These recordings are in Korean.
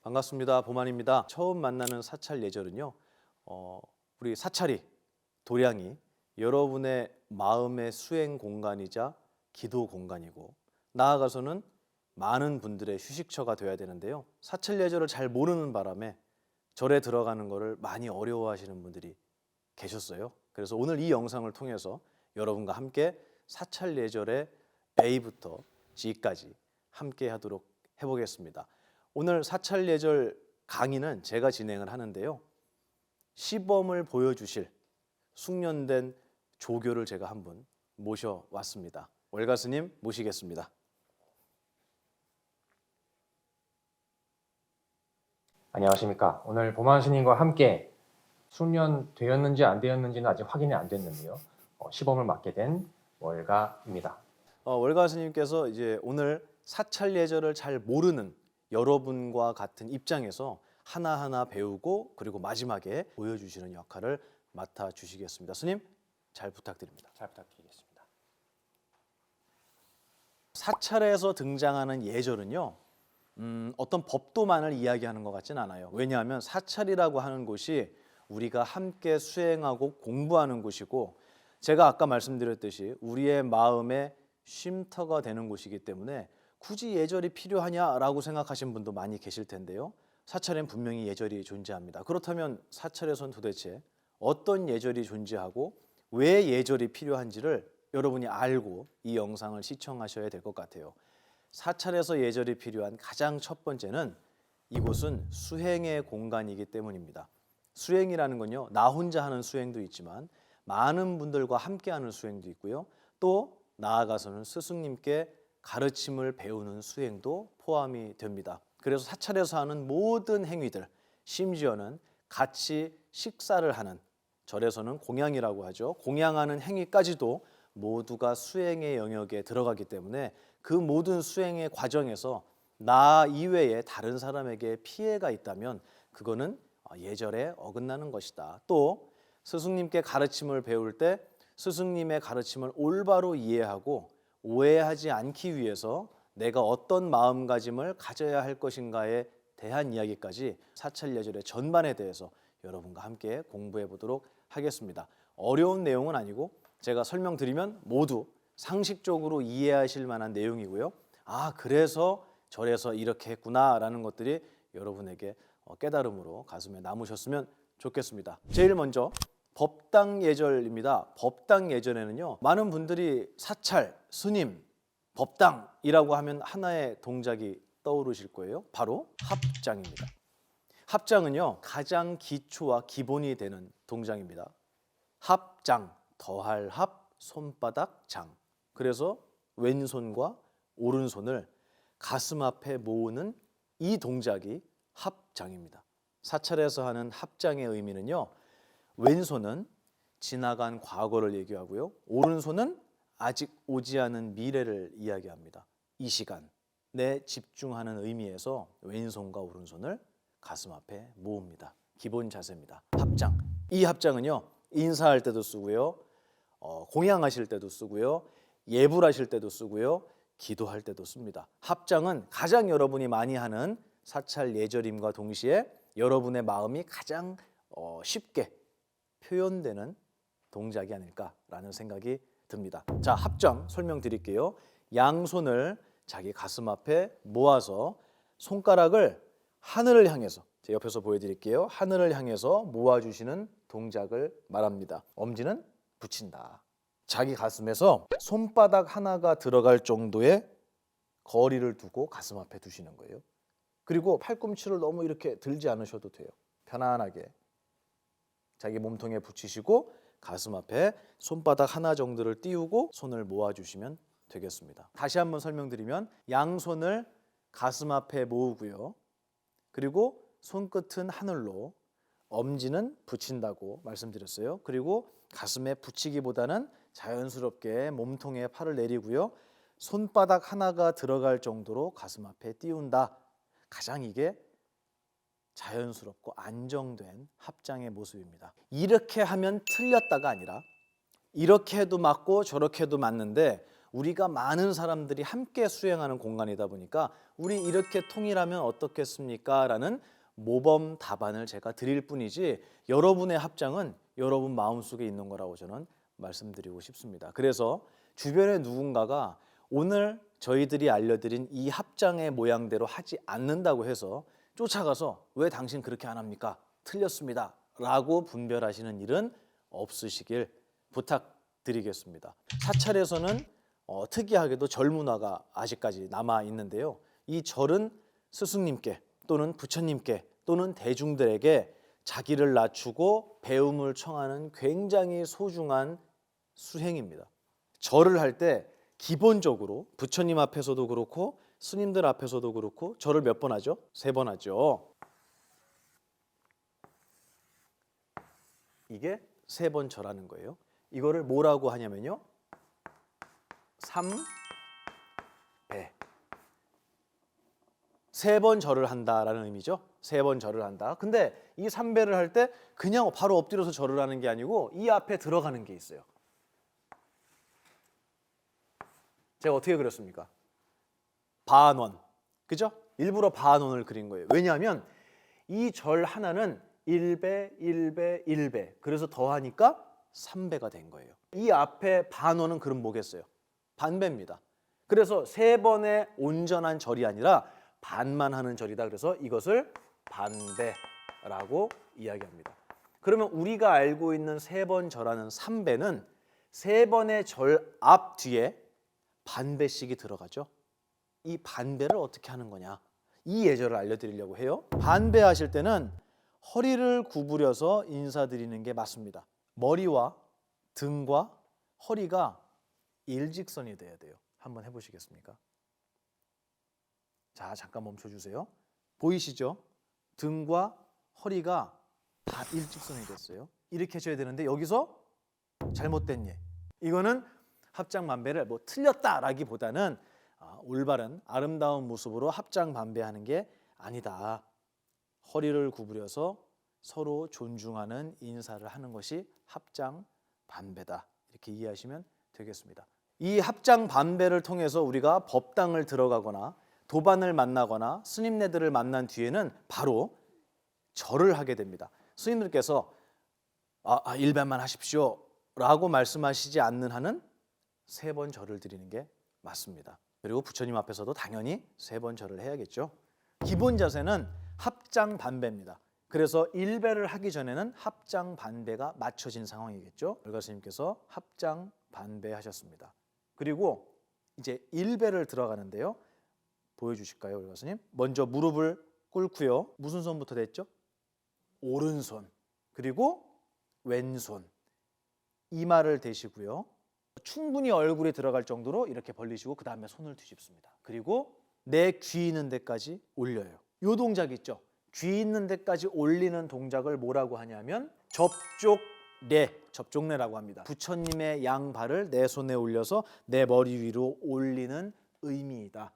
반갑습니다. 보만입니다. 처음 만나는 사찰 예절은요. 우리 사찰이, 도량이 여러분의 마음의 수행 공간이자 기도 공간이고 나아가서는 많은 분들의 휴식처가 되어야 되는데요. 사찰 예절을 잘 모르는 바람에 절에 들어가는 것을 많이 어려워하시는 분들이 계셨어요. 그래서 오늘 이 영상을 통해서 여러분과 함께 사찰 예절의 A부터 G까지 함께 하도록 해보겠습니다. 오늘 사찰 예절 강의는 제가 진행을 하는데요. 시범을 보여주실 숙련된 조교를 제가 한 분 모셔왔습니다. 월가 스님 모시겠습니다. 안녕하십니까. 오늘 보만 스님과 함께 숙련되었는지 안 되었는지는 아직 확인이 안 됐는데요. 시범을 맡게 된 월가입니다. 월가 스님께서 이제 오늘 사찰 예절을 잘 모르는 여러분과 같은 입장에서 하나하나 배우고 그리고 마지막에 보여주시는 역할을 맡아주시겠습니다. 스님 잘 부탁드립니다. 잘 부탁드리겠습니다. 사찰에서 등장하는 예절은요. 어떤 법도만을 이야기하는 것 같진 않아요. 왜냐하면 사찰이라고 하는 곳이 우리가 함께 수행하고 공부하는 곳이고 제가 아까 말씀드렸듯이 우리의 마음의 쉼터가 되는 곳이기 때문에 굳이 예절이 필요하냐라고 생각하신 분도 많이 계실 텐데요. 사찰엔 분명히 예절이 존재합니다. 그렇다면 사찰에선 도대체 어떤 예절이 존재하고 왜 예절이 필요한지를 여러분이 알고 이 영상을 시청하셔야 될 것 같아요. 사찰에서 예절이 필요한 가장 첫 번째는 이곳은 수행의 공간이기 때문입니다. 수행이라는 건요, 나 혼자 하는 수행도 있지만 많은 분들과 함께하는 수행도 있고요. 또 나아가서는 스승님께 가르침을 배우는 수행도 포함이 됩니다. 그래서 사찰에서 하는 모든 행위들, 심지어는 같이 식사를 하는, 절에서는 공양이라고 하죠. 공양하는 행위까지도 모두가 수행의 영역에 들어가기 때문에 그 모든 수행의 과정에서 나 이외에 다른 사람에게 피해가 있다면 그거는 예절에 어긋나는 것이다. 또 스승님께 가르침을 배울 때 스승님의 가르침을 올바로 이해하고 오해하지 않기 위해서 내가 어떤 마음가짐을 가져야 할 것인가에 대한 이야기까지 사찰 예절의 전반에 대해서 여러분과 함께 공부해 보도록 하겠습니다. 어려운 내용은 아니고 제가 설명드리면 모두 상식적으로 이해하실 만한 내용이고요. 아, 그래서 절에서 이렇게 했구나라는 것들이 여러분에게 깨달음으로 가슴에 남으셨으면 좋겠습니다. 제일 먼저 법당 예절입니다. 법당 예절에는요, 많은 분들이 사찰, 스님, 법당이라고 하면 하나의 동작이 떠오르실 거예요. 바로 합장입니다. 합장은요, 가장 기초와 기본이 되는 동작입니다. 합장, 더할 합, 손바닥 장. 그래서 왼손과 오른손을 가슴 앞에 모으는 이 동작이 합장입니다. 사찰에서 하는 합장의 의미는요, 왼손은 지나간 과거를 얘기하고요, 오른손은 아직 오지 않은 미래를 이야기합니다. 이 시간에 집중하는 의미에서 왼손과 오른손을 가슴 앞에 모읍니다. 기본 자세입니다. 합장. 이 합장은요, 인사할 때도 쓰고요, 공양하실 때도 쓰고요, 예불하실 때도 쓰고요, 기도할 때도 씁니다. 합장은 가장 여러분이 많이 하는 사찰 예절임과 동시에 여러분의 마음이 가장 쉽게 표현되는 동작이 아닐까라는 생각이 듭니다. 자, 합장 설명드릴게요. 양손을 자기 가슴 앞에 모아서 손가락을 하늘을 향해서, 제 옆에서 보여드릴게요. 하늘을 향해서 모아주시는 동작을 말합니다. 엄지는 붙인다. 자기 가슴에서 손바닥 하나가 들어갈 정도의 거리를 두고 가슴 앞에 두시는 거예요. 그리고 팔꿈치를 너무 이렇게 들지 않으셔도 돼요. 편안하게 자기 몸통에 붙이시고 가슴 앞에 손바닥 하나 정도를 띄우고 손을 모아주시면 되겠습니다. 다시 한번 설명드리면 양손을 가슴 앞에 모으고요. 그리고 손끝은 하늘로, 엄지는 붙인다고 말씀드렸어요. 그리고 가슴에 붙이기보다는 자연스럽게 몸통에 팔을 내리고요. 손바닥 하나가 들어갈 정도로 가슴 앞에 띄운다. 가장 이게 자연스럽고 안정된 합장의 모습입니다. 이렇게 하면 틀렸다가 아니라 이렇게 해도 맞고 저렇게 해도 맞는데 우리가 많은 사람들이 함께 수행하는 공간이다 보니까 우리 이렇게 통일하면 어떻겠습니까? 라는 모범 답안을 제가 드릴 뿐이지 여러분의 합장은 여러분 마음속에 있는 거라고 저는 말씀드리고 싶습니다. 그래서 주변에 누군가가 오늘 저희들이 알려드린 이 합장의 모양대로 하지 않는다고 해서 쫓아가서 왜 당신 그렇게 안 합니까? 틀렸습니다. 라고 분별하시는 일은 없으시길 부탁드리겠습니다. 사찰에서는 특이하게도 절 문화가 아직까지 남아 있는데요. 이 절은 스승님께 또는 부처님께 또는 대중들에게 자기를 낮추고 배움을 청하는 굉장히 소중한 수행입니다. 절을 할 때 기본적으로 부처님 앞에서도 그렇고 스님들 앞에서도 그렇고 절을 몇 번 하죠? 3번 하죠. 이게 3번 절하는 거예요. 이거를 뭐라고 하냐면요. 3배. 3번 절을 한다라는 의미죠. 3번 절을 한다. 근데 이 3배를 할 때 그냥 바로 엎드려서 절을 하는 게 아니고 이 앞에 들어가는 게 있어요. 제가 어떻게 그렸습니까? 반원. 그죠? 일부러 반원을 그린 거예요. 왜냐하면 이 절 하나는 1배, 1배, 1배. 그래서 더하니까 3배가 된 거예요. 이 앞에 반원은 그럼 뭐겠어요? 반배입니다. 그래서 3번의 온전한 절이 아니라 반만 하는 절이다. 그래서 이것을 반배라고 이야기합니다. 그러면 우리가 알고 있는 3번 절하는 3배는 3번의 절 앞 뒤에 반배씩이 들어가죠. 이 반배를 어떻게 하는 거냐? 이 예절을 알려드리려고 해요. 반배하실 때는 허리를 구부려서 인사드리는 게 맞습니다. 머리와 등과 허리가 일직선이 돼야 돼요. 한번 해보시겠습니까? 자, 잠깐 멈춰주세요. 보이시죠? 등과 허리가 다 일직선이 됐어요. 이렇게 해줘야 되는데 여기서 잘못된 예. 이거는 합장반배를 뭐 틀렸다라기보다는 올바른 아름다운 모습으로 합장반배하는 게 아니다. 허리를 구부려서 서로 존중하는 인사를 하는 것이 합장반배다. 이렇게 이해하시면 되겠습니다. 이 합장반배를 통해서 우리가 법당을 들어가거나 도반을 만나거나 스님네들을 만난 뒤에는 바로 절을 하게 됩니다. 스님들께서 일배만 하십시오 라고 말씀하시지 않는 한은 3번 절을 드리는 게 맞습니다. 그리고 부처님 앞에서도 당연히 3번 절을 해야겠죠. 기본 자세는 합장반배입니다. 그래서 1배를 하기 전에는 합장반배가 맞춰진 상황이겠죠. 열가 스님께서 합장반배 하셨습니다. 그리고 이제 1배를 들어가는데요. 보여주실까요, 열가 스님? 먼저 무릎을 꿇고요. 무슨 손부터 됐죠? 오른손. 그리고 왼손. 이마를 대시고요. 충분히 얼굴에 들어갈 정도로 이렇게 벌리시고 그 다음에 손을 뒤집습니다. 그리고 내 귀 있는 데까지 올려요. 이 동작 있죠? 귀 있는 데까지 올리는 동작을 뭐라고 하냐면 접종례라고 합니다. 부처님의 양발을 내 손에 올려서 내 머리 위로 올리는 의미이다.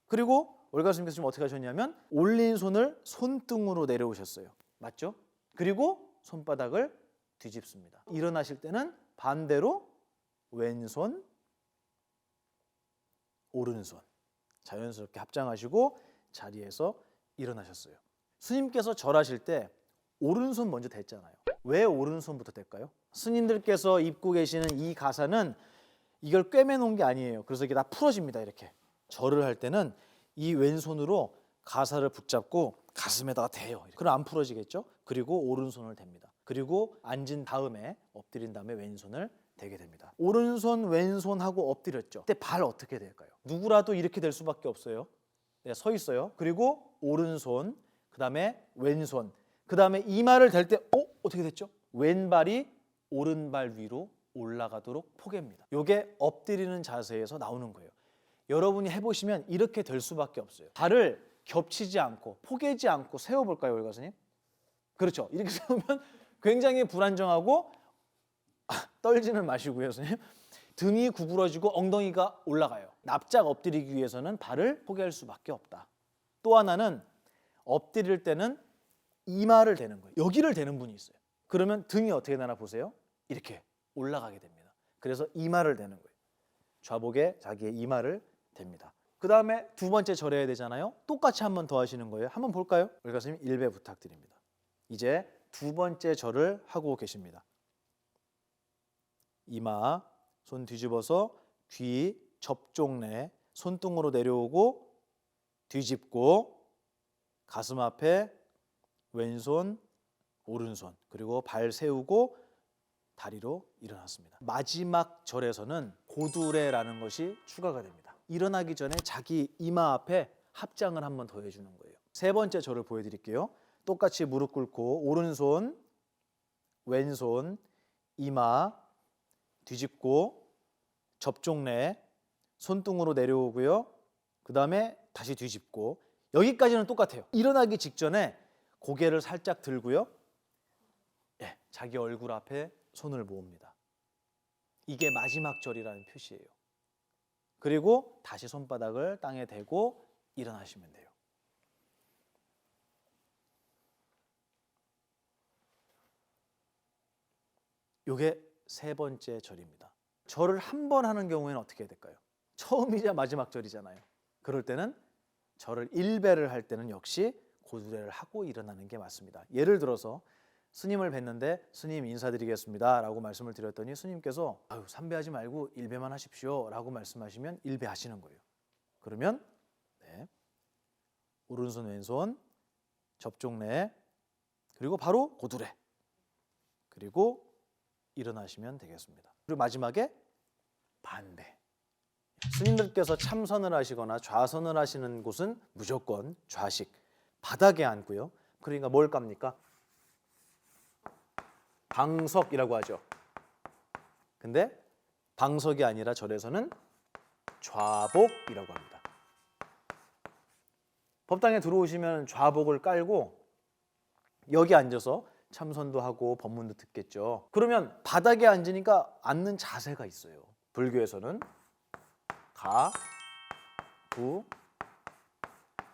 그리고 월가 스님께서 지금 어떻게 하셨냐면 올린 손을 손등으로 내려오셨어요. 맞죠? 그리고 손바닥을 뒤집습니다. 일어나실 때는 반대로 왼손, 오른손 자연스럽게 합장하시고 자리에서 일어나셨어요. 스님께서 절하실 때 오른손 먼저 댔잖아요. 왜 오른손부터 댈까요? 스님들께서 입고 계시는 이 가사는 이걸 꿰매놓은 게 아니에요. 그래서 이게 다 풀어집니다. 이렇게 절을 할 때는 이 왼손으로 가사를 붙잡고 가슴에다가 대요. 그럼 안 풀어지겠죠? 그리고 오른손을 댑니다. 그리고 앉은 다음에 엎드린 다음에 왼손을 대게 됩니다. 오른손 왼손 하고 엎드렸죠. 그때 발 어떻게 될까요? 누구라도 이렇게 될 수밖에 없어요. 네, 서 있어요. 그리고 오른손, 그 다음에 왼손, 그 다음에 이마를 댈 때 어떻게 됐죠? 왼발이 오른발 위로 올라가도록 포개입니다. 이게 엎드리는 자세에서 나오는 거예요. 여러분이 해보시면 이렇게 될 수밖에 없어요. 발을 겹치지 않고 포개지 않고 세워볼까요, 월 가수님? 그렇죠. 이렇게 세우면 굉장히 불안정하고 떨지는 마시고요, 선생님. 등이 구부러지고 엉덩이가 올라가요. 납작 엎드리기 위해서는 발을 포개할 수밖에 없다. 또 하나는 엎드릴 때는 이마를 대는 거예요. 여기를 대는 분이 있어요. 그러면 등이 어떻게 되나 보세요. 이렇게 올라가게 됩니다. 그래서 이마를 대는 거예요. 좌복에 자기의 이마를 댑니다. 그 다음에 두 번째 절해야 되잖아요. 똑같이 한 번 더 하시는 거예요. 한번 볼까요? 월가스님 1배 부탁드립니다. 이제 두 번째 절을 하고 계십니다. 이마, 손 뒤집어서 귀 접종내, 손등으로 내려오고 뒤집고 가슴 앞에 왼손, 오른손, 그리고 발 세우고 다리로 일어났습니다. 마지막 절에서는 고두레라는 것이 추가가 됩니다. 일어나기 전에 자기 이마 앞에 합장을 한번 더 해주는 거예요. 세 번째 절을 보여드릴게요. 똑같이 무릎 꿇고 오른손, 왼손, 이마 뒤집고 접종내, 손등으로 내려오고요. 그 다음에 다시 뒤집고 여기까지는 똑같아요. 일어나기 직전에 고개를 살짝 들고요. 예, 자기 얼굴 앞에 손을 모읍니다. 이게 마지막 절이라는 표시예요. 그리고 다시 손바닥을 땅에 대고 일어나시면 돼요. 이게 세 번째 절입니다. 절을 한 번 하는 경우에는 어떻게 해야 될까요? 처음이자 마지막 절이잖아요. 그럴 때는 절을 1배를 할 때는 역시 고두레를 하고 일어나는 게 맞습니다. 예를 들어서 스님을 뵀는데 스님 인사드리겠습니다 라고 말씀을 드렸더니 스님께서 3배 하지 말고 1배만 하십시오 라고 말씀하시면 1배 하시는 거예요. 그러면 네, 오른손 왼손 접종내 그리고 바로 고두레 그리고 일어나시면 되겠습니다. 그리고 마지막에 반배. 스님들께서 참선을 하시거나 좌선을 하시는 곳은 무조건 좌식, 바닥에 앉고요. 그러니까 뭘 깝니까? 방석이라고 하죠. 근데 방석이 아니라 절에서는 좌복이라고 합니다. 법당에 들어오시면 좌복을 깔고 여기 앉아서 참선도 하고 법문도 듣겠죠. 그러면 바닥에 앉으니까 앉는 자세가 있어요. 불교에서는 가, 부,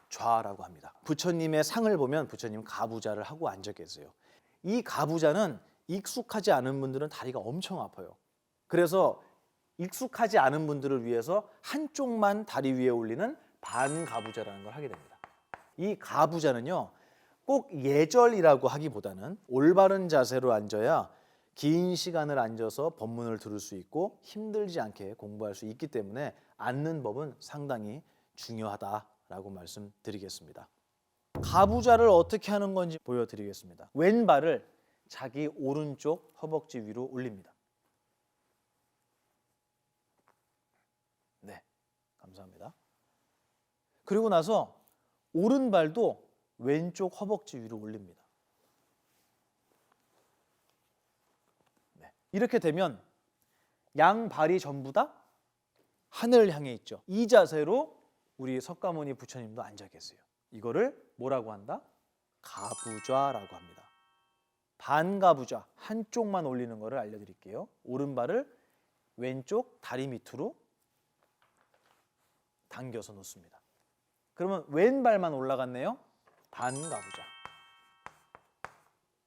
좌라고 합니다. 부처님의 상을 보면 부처님 가부좌를 하고 앉아 계세요. 이 가부좌는 익숙하지 않은 분들은 다리가 엄청 아파요. 그래서 익숙하지 않은 분들을 위해서 한쪽만 다리 위에 올리는 반가부좌라는 걸 하게 됩니다. 이 가부좌는요, 꼭 예절이라고 하기보다는 올바른 자세로 앉아야 긴 시간을 앉아서 법문을 들을 수 있고 힘들지 않게 공부할 수 있기 때문에 앉는 법은 상당히 중요하다라고 말씀드리겠습니다. 가부좌를 어떻게 하는 건지 보여드리겠습니다. 왼발을 자기 오른쪽 허벅지 위로 올립니다. 네, 감사합니다. 그리고 나서 오른발도 왼쪽 허벅지 위로 올립니다. 네, 이렇게 되면 양발이 전부 다 하늘을 향해 있죠. 이 자세로 우리 석가모니 부처님도 앉아 계세요. 이거를 뭐라고 한다? 가부좌라고 합니다. 반가부좌, 한쪽만 올리는 것을 알려드릴게요. 오른발을 왼쪽 다리 밑으로 당겨서 놓습니다. 그러면 왼발만 올라갔네요. 반가부좌.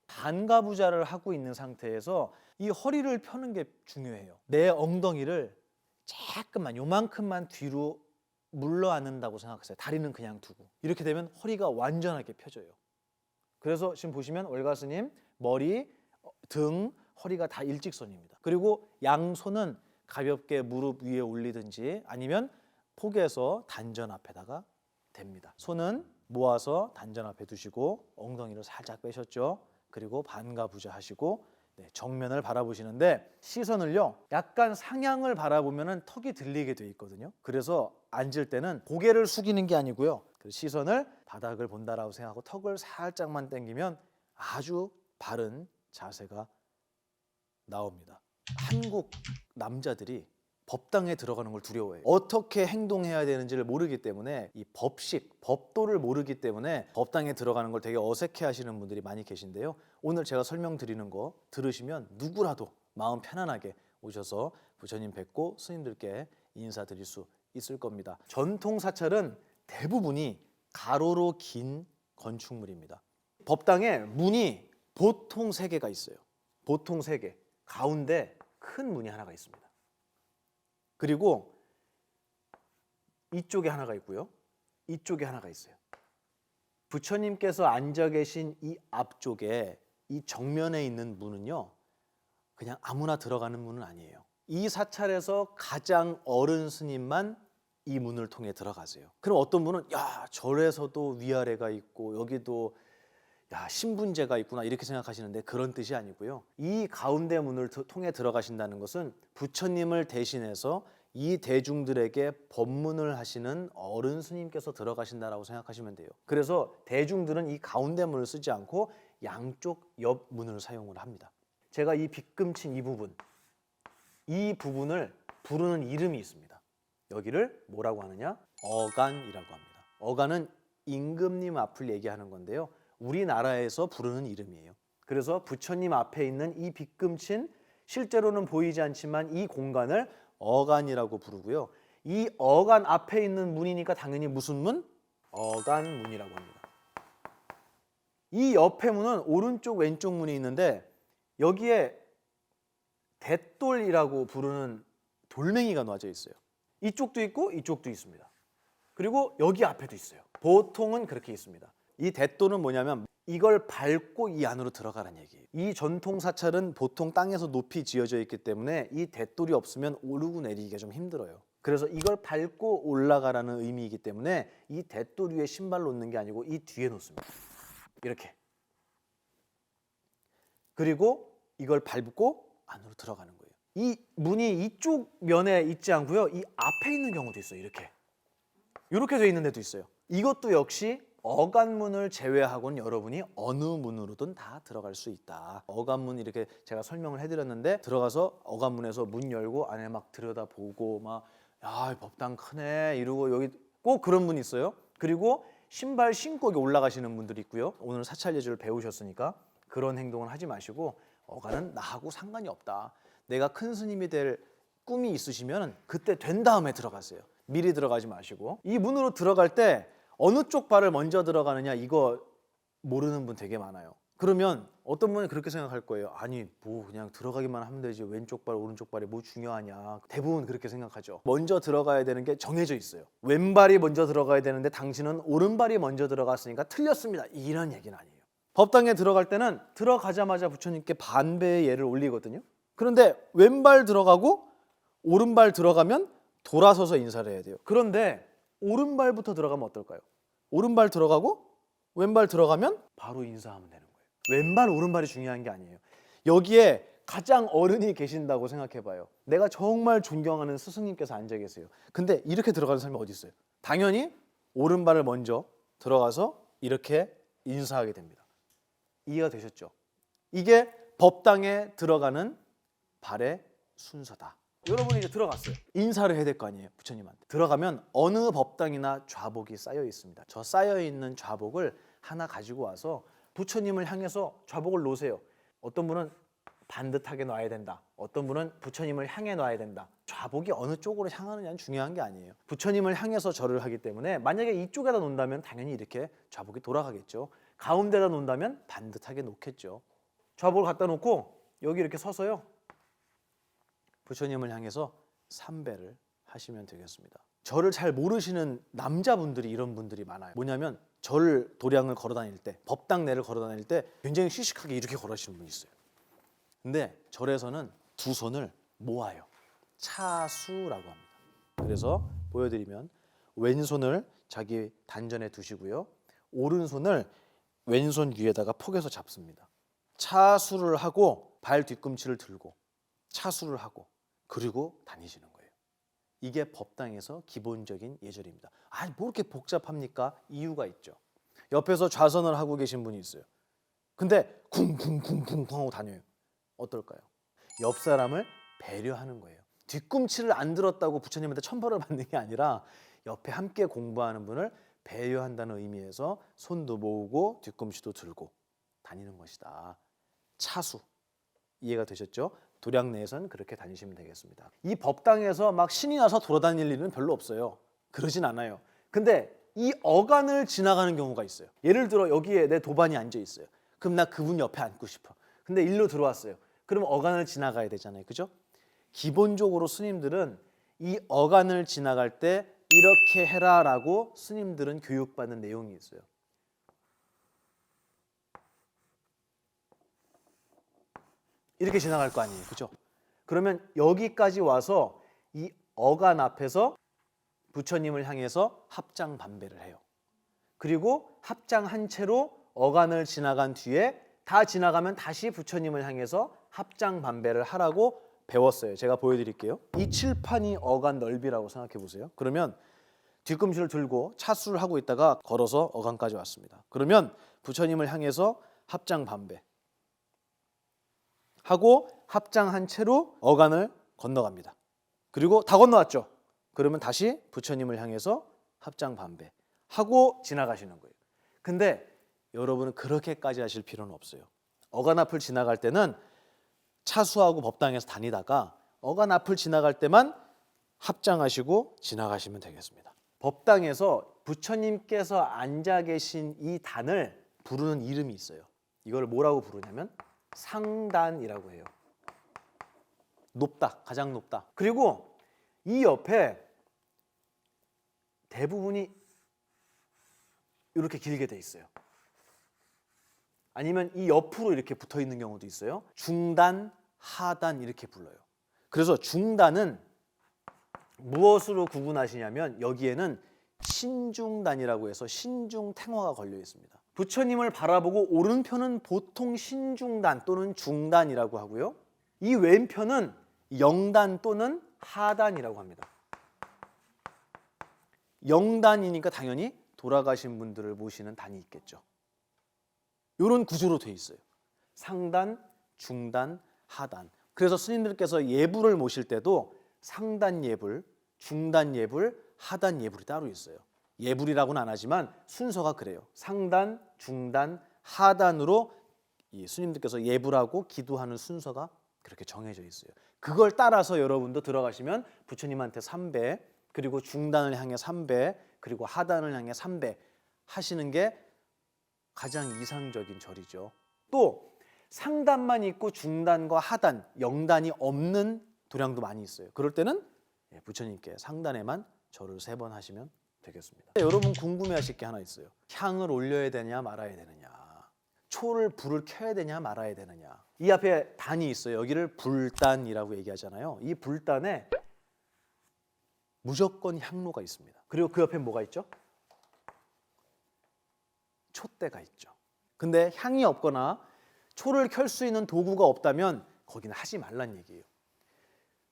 반가부좌를 하고 있는 상태에서 이 허리를 펴는 게 중요해요. 내 엉덩이를 조금만, 요만큼만 뒤로 물러 앉는다고 생각하세요. 다리는 그냥 두고. 이렇게 되면 허리가 완전하게 펴져요. 그래서 지금 보시면 월가스님 머리, 등, 허리가 다 일직선입니다. 그리고 양손은 가볍게 무릎 위에 올리든지 아니면 포개서 단전 앞에다가 댑니다. 손은 모아서 단전 앞에 두시고 엉덩이를 살짝 빼셨죠. 그리고 반가부좌 하시고 정면을 바라보시는데 시선을요 약간 상향을 바라보면 턱이 들리게 돼 있거든요. 그래서 앉을 때는 고개를 숙이는 게 아니고요. 그 시선을 바닥을 본다라고 생각하고 턱을 살짝만 당기면 아주 바른 자세가 나옵니다. 한국 남자들이 법당에 들어가는 걸 두려워해요. 어떻게 행동해야 되는지를 모르기 때문에 이 법식, 법도를 모르기 때문에 법당에 들어가는 걸 되게 어색해 하시는 분들이 많이 계신데요. 오늘 제가 설명드리는 거 들으시면 누구라도 마음 편안하게 오셔서 부처님 뵙고 스님들께 인사드릴 수 있을 겁니다. 전통 사찰은 대부분이 가로로 긴 건축물입니다. 법당에 문이 보통 3개가 있어요. 보통 3개. 가운데 큰 문이 하나가 있습니다. 그리고 이쪽에 하나가 있고요. 이쪽에 하나가 있어요. 부처님께서 앉아 계신 이 앞쪽에 이 정면에 있는 문은요, 그냥 아무나 들어가는 문은 아니에요. 이 사찰에서 가장 어른 스님만 이 문을 통해 들어가세요. 그럼 어떤 분은 야, 절에서도 위아래가 있고 여기도 야, 신분제가 있구나 이렇게 생각하시는데 그런 뜻이 아니고요. 이 가운데 문을 통해 들어가신다는 것은 부처님을 대신해서 이 대중들에게 법문을 하시는 어른 스님께서 들어가신다라고 생각하시면 돼요. 그래서 대중들은 이 가운데 문을 쓰지 않고 양쪽 옆 문을 사용을 합니다. 제가 이 빗금친 이 부분을 부르는 이름이 있습니다. 여기를 뭐라고 하느냐? 어간이라고 합니다. 어간은 임금님 앞을 얘기하는 건데요. 우리나라에서 부르는 이름이에요. 그래서 부처님 앞에 있는 이 빗금친 실제로는 보이지 않지만 이 공간을 어간이라고 부르고요. 이 어간 앞에 있는 문이니까 당연히 무슨 문? 어간문이라고 합니다. 이 옆에 문은 오른쪽 왼쪽 문이 있는데 여기에 대돌이라고 부르는 돌멩이가 놔져 있어요. 이쪽도 있고 이쪽도 있습니다. 그리고 여기 앞에도 있어요. 보통은 그렇게 있습니다. 이 대돌은 뭐냐면 이걸 밟고 이 안으로 들어가라는 얘기예요. 이 전통 사찰은 보통 땅에서 높이 지어져 있기 때문에 이 대돌이 없으면 오르고 내리기가 좀 힘들어요. 그래서 이걸 밟고 올라가라는 의미이기 때문에 이 대돌 위에 신발 놓는 게 아니고 이 뒤에 놓습니다. 이렇게. 그리고 이걸 밟고 안으로 들어가는 거예요. 이 문이 이쪽 면에 있지 않고요. 이 앞에 있는 경우도 있어요. 이렇게 돼 있는 데도 있어요. 이것도 역시 어간문을 제외하고는 여러분이 어느 문으로든 다 들어갈 수 있다. 어간문 이렇게 제가 설명을 해드렸는데 들어가서 어간문에서 문 열고 안에 막 들여다보고 막 야, 법당 크네 이러고 여기 꼭 그런 분 있어요. 그리고 신발 신고 여기 올라가시는 분들이 있고요. 오늘 사찰 예절을 배우셨으니까 그런 행동을 하지 마시고 어간은 나하고 상관이 없다. 내가 큰 스님이 될 꿈이 있으시면 그때 된 다음에 들어가세요. 미리 들어가지 마시고. 이 문으로 들어갈 때 어느 쪽 발을 먼저 들어가느냐 이거 모르는 분 되게 많아요. 그러면 어떤 분은 그렇게 생각할 거예요. 아니 뭐 그냥 들어가기만 하면 되지 왼쪽 발 오른쪽 발이 뭐 중요하냐. 대부분 그렇게 생각하죠. 먼저 들어가야 되는 게 정해져 있어요. 왼발이 먼저 들어가야 되는데 당신은 오른발이 먼저 들어갔으니까 틀렸습니다. 이런 얘기는 아니에요. 법당에 들어갈 때는 들어가자마자 부처님께 반배의 예를 올리거든요. 그런데 왼발 들어가고 오른발 들어가면 돌아서서 인사를 해야 돼요. 그런데 오른발부터 들어가면 어떨까요? 오른발 들어가고 왼발 들어가면 바로 인사하면 되는 거예요. 왼발 오른발이 중요한 게 아니에요. 여기에 가장 어른이 계신다고 생각해봐요. 내가 정말 존경하는 스승님께서 앉아 계세요. 근데 이렇게 들어가는 사람이 어디 있어요? 당연히 오른발을 먼저 들어가서 이렇게 인사하게 됩니다. 이해가 되셨죠? 이게 법당에 들어가는 발의 순서다. 여러분이 이제 들어갔어요. 인사를 해야 될 거 아니에요, 부처님한테. 들어가면 어느 법당이나 좌복이 쌓여 있습니다. 저 쌓여 있는 좌복을 하나 가지고 와서 부처님을 향해서 좌복을 놓으세요. 어떤 분은 반듯하게 놔야 된다. 어떤 분은 부처님을 향해 놔야 된다. 좌복이 어느 쪽으로 향하느냐는 중요한 게 아니에요. 부처님을 향해서 절을 하기 때문에 만약에 이쪽에다 놓는다면 당연히 이렇게 좌복이 돌아가겠죠. 가운데다 놓는다면 반듯하게 놓겠죠. 좌복을 갖다 놓고 여기 이렇게 서서요. 부처님을 향해서 삼배를 하시면 되겠습니다. 절을 잘 모르시는 남자분들이 이런 분들이 많아요. 뭐냐면 절 도량을 걸어 다닐 때, 법당 내를 걸어 다닐 때 굉장히 씩씩하게 이렇게 걸으시는 분이 있어요. 근데 절에서는 두 손을 모아요. 차수라고 합니다. 그래서 보여드리면 왼손을 자기 단전에 두시고요. 오른손을 왼손 위에다가 포개서 잡습니다. 차수를 하고 발 뒤꿈치를 들고 차수를 하고 그리고 다니시는 거예요. 이게 법당에서 기본적인 예절입니다. 아니 뭐 이렇게 복잡합니까? 이유가 있죠. 옆에서 좌선을 하고 계신 분이 있어요. 근데 쿵쿵쿵쿵 하고 다녀요. 어떨까요? 옆 사람을 배려하는 거예요. 뒤꿈치를 안 들었다고 부처님한테 천벌을 받는 게 아니라 옆에 함께 공부하는 분을 배려한다는 의미에서 손도 모으고 뒤꿈치도 들고 다니는 것이다. 차수. 이해가 되셨죠? 도량 내에서는 그렇게 다니시면 되겠습니다. 이 법당에서 막 신이 나서 돌아다닐 일은 별로 없어요. 그러진 않아요. 근데 이 어간을 지나가는 경우가 있어요. 예를 들어 여기에 내 도반이 앉아 있어요. 그럼 나 그분 옆에 앉고 싶어. 근데 일로 들어왔어요. 그럼 어간을 지나가야 되잖아요. 그죠? 기본적으로 스님들은 이 어간을 지나갈 때 이렇게 해라라고 스님들은 교육받는 내용이 있어요. 이렇게 지나갈 거 아니에요. 그죠? 그러면 여기까지 와서 이 어간 앞에서 부처님을 향해서 합장 반배를 해요. 그리고 합장한 채로 어간을 지나간 뒤에 다 지나가면 다시 부처님을 향해서 합장 반배를 하라고 배웠어요. 제가 보여드릴게요. 이 칠판이 어간 넓이라고 생각해 보세요. 그러면 뒤꿈치를 들고 차수를 하고 있다가 걸어서 어간까지 왔습니다. 그러면 부처님을 향해서 합장 반배 하고 합장한 채로 어간을 건너갑니다. 그리고 다 건너왔죠. 그러면 다시 부처님을 향해서 합장 반배 하고 지나가시는 거예요. 근데 여러분은 그렇게까지 하실 필요는 없어요. 어간 앞을 지나갈 때는 차수하고 법당에서 다니다가 어간 앞을 지나갈 때만 합장하시고 지나가시면 되겠습니다. 법당에서 부처님께서 앉아 계신 이 단을 부르는 이름이 있어요. 이걸 뭐라고 부르냐면 상단이라고 해요. 높다, 가장 높다. 그리고 이 옆에 대부분이 이렇게 길게 돼 있어요. 아니면 이 옆으로 이렇게 붙어 있는 경우도 있어요. 중단, 하단 이렇게 불러요. 그래서 중단은 무엇으로 구분하시냐면 여기에는 신중단이라고 해서 신중탱화가 걸려 있습니다. 부처님을 바라보고 오른편은 보통 신중단 또는 중단이라고 하고요. 이 왼편은 영단 또는 하단이라고 합니다. 영단이니까 당연히 돌아가신 분들을 모시는 단이 있겠죠. 이런 구조로 돼 있어요. 상단, 중단, 하단. 그래서 스님들께서 예불을 모실 때도 상단 예불, 중단 예불, 하단 예불이 따로 있어요. 예불이라고는 안 하지만 순서가 그래요. 상단, 중단, 하단으로 이 스님들께서 예불하고 기도하는 순서가 그렇게 정해져 있어요. 그걸 따라서 여러분도 들어가시면 부처님한테 3배, 그리고 중단을 향해 3배, 그리고 하단을 향해 3배 하시는 게 가장 이상적인 절이죠. 또 상단만 있고 중단과 하단, 영단이 없는 도량도 많이 있어요. 그럴 때는 부처님께 상단에만 절을 3번 하시면 되겠습니다. 여러분 궁금해하실 게 하나 있어요. 향을 올려야 되냐 말아야 되느냐, 초를 불을 켜야 되냐 말아야 되느냐. 이 앞에 단이 있어요. 여기를 불단이라고 얘기하잖아요. 이 불단에 무조건 향로가 있습니다. 그리고 그 옆에 뭐가 있죠? 촛대가 있죠. 근데 향이 없거나 초를 켤 수 있는 도구가 없다면 거기는 하지 말란 얘기예요.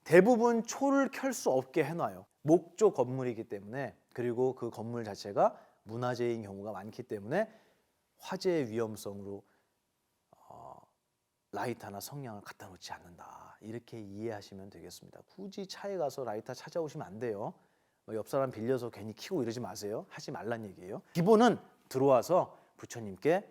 대부분 초를 켤 수 없게 해놔요. 목조 건물이기 때문에, 그리고 그 건물 자체가 문화재인 경우가 많기 때문에 화재의 위험성으로 라이터나 성냥을 갖다 놓지 않는다. 이렇게 이해하시면 되겠습니다. 굳이 차에 가서 라이터 찾아오시면 안 돼요. 옆 사람 빌려서 괜히 켜고 이러지 마세요. 하지 말란 얘기예요. 기본은 들어와서 부처님께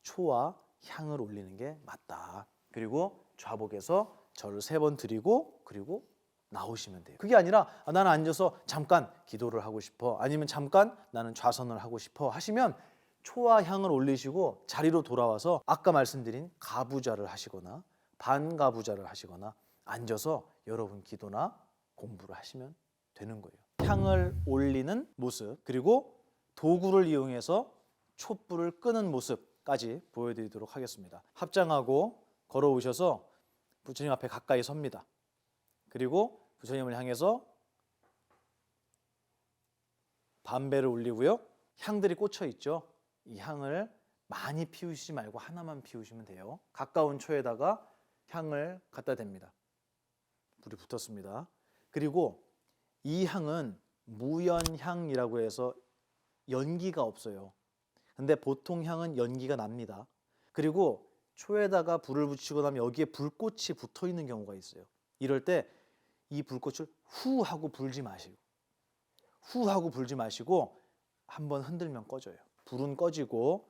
초와 향을 올리는 게 맞다. 그리고 좌복에서 절을 3번 드리고 그리고 나오시면 돼요. 그게 아니라 나는 앉아서 잠깐 기도를 하고 싶어, 아니면 잠깐 나는 좌선을 하고 싶어 하시면 초와 향을 올리시고 자리로 돌아와서 아까 말씀드린 가부좌를 하시거나 반가부좌를 하시거나 앉아서 여러분 기도나 공부를 하시면 되는 거예요. 향을 올리는 모습, 그리고 도구를 이용해서 촛불을 끄는 모습까지 보여드리도록 하겠습니다. 합장하고 걸어오셔서 부처님 앞에 가까이 섭니다. 그리고 부처님을 향해서 반배를 올리고요. 향들이 꽂혀 있죠. 이 향을 많이 피우시지 말고 하나만 피우시면 돼요. 가까운 초에다가 향을 갖다 댑니다. 불이 붙었습니다. 그리고 이 향은 무연향이라고 해서 연기가 없어요. 근데 보통 향은 연기가 납니다. 그리고 초에다가 불을 붙이고 나면 여기에 불꽃이 붙어 있는 경우가 있어요. 이럴 때 이 불꽃을 후 하고 불지 마시고, 후 하고 불지 마시고 한번 흔들면 꺼져요. 불은 꺼지고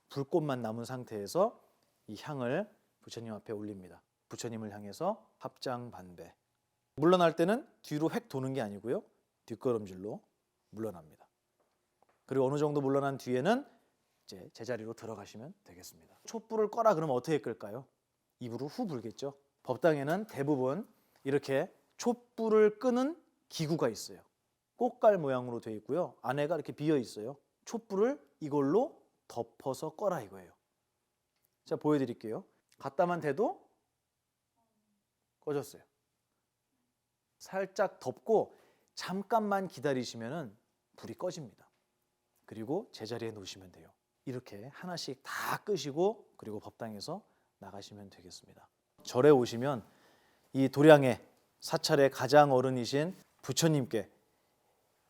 불꽃만 남은 상태에서 이 향을 부처님 앞에 올립니다. 부처님을 향해서 합장 반배. 물러날 때는 뒤로 획 도는 게 아니고요, 뒷걸음질로 물러납니다. 그리고 어느 정도 물러난 뒤에는 이제 제자리로 들어가시면 되겠습니다. 촛불을 꺼라 그러면 어떻게 끌까요? 입으로 후 불겠죠. 법당에는 대부분 이렇게 촛불을 끄는 기구가 있어요. 꽃갈 모양으로 되어 있고요. 안에가 이렇게 비어 있어요. 촛불을 이걸로 덮어서 꺼라 이거예요. 자, 보여드릴게요. 갖다만 대도 꺼졌어요. 살짝 덮고 잠깐만 기다리시면은 불이 꺼집니다. 그리고 제자리에 놓으시면 돼요. 이렇게 하나씩 다 끄시고 그리고 법당에서 나가시면 되겠습니다. 절에 오시면 이 도량의 사찰의 가장 어른이신 부처님께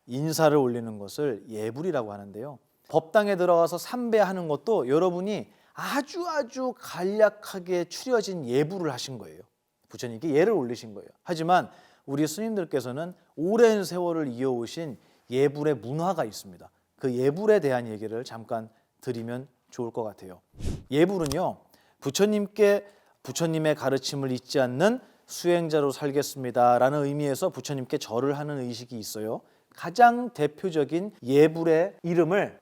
인사를 올리는 것을 예불이라고 하는데요. 법당에 들어가서 삼배하는 것도 여러분이 아주 간략하게 추려진 예불을 하신 거예요. 부처님께 예를 올리신 거예요. 하지만 우리 스님들께서는 오랜 세월을 이어오신 예불의 문화가 있습니다. 그 예불에 대한 얘기를 잠깐 드리면 좋을 것 같아요. 예불은요, 부처님의 가르침을 잊지 않는 수행자로 살겠습니다라는 의미에서 부처님께 절을 하는 의식이 있어요. 가장 대표적인 예불의 이름을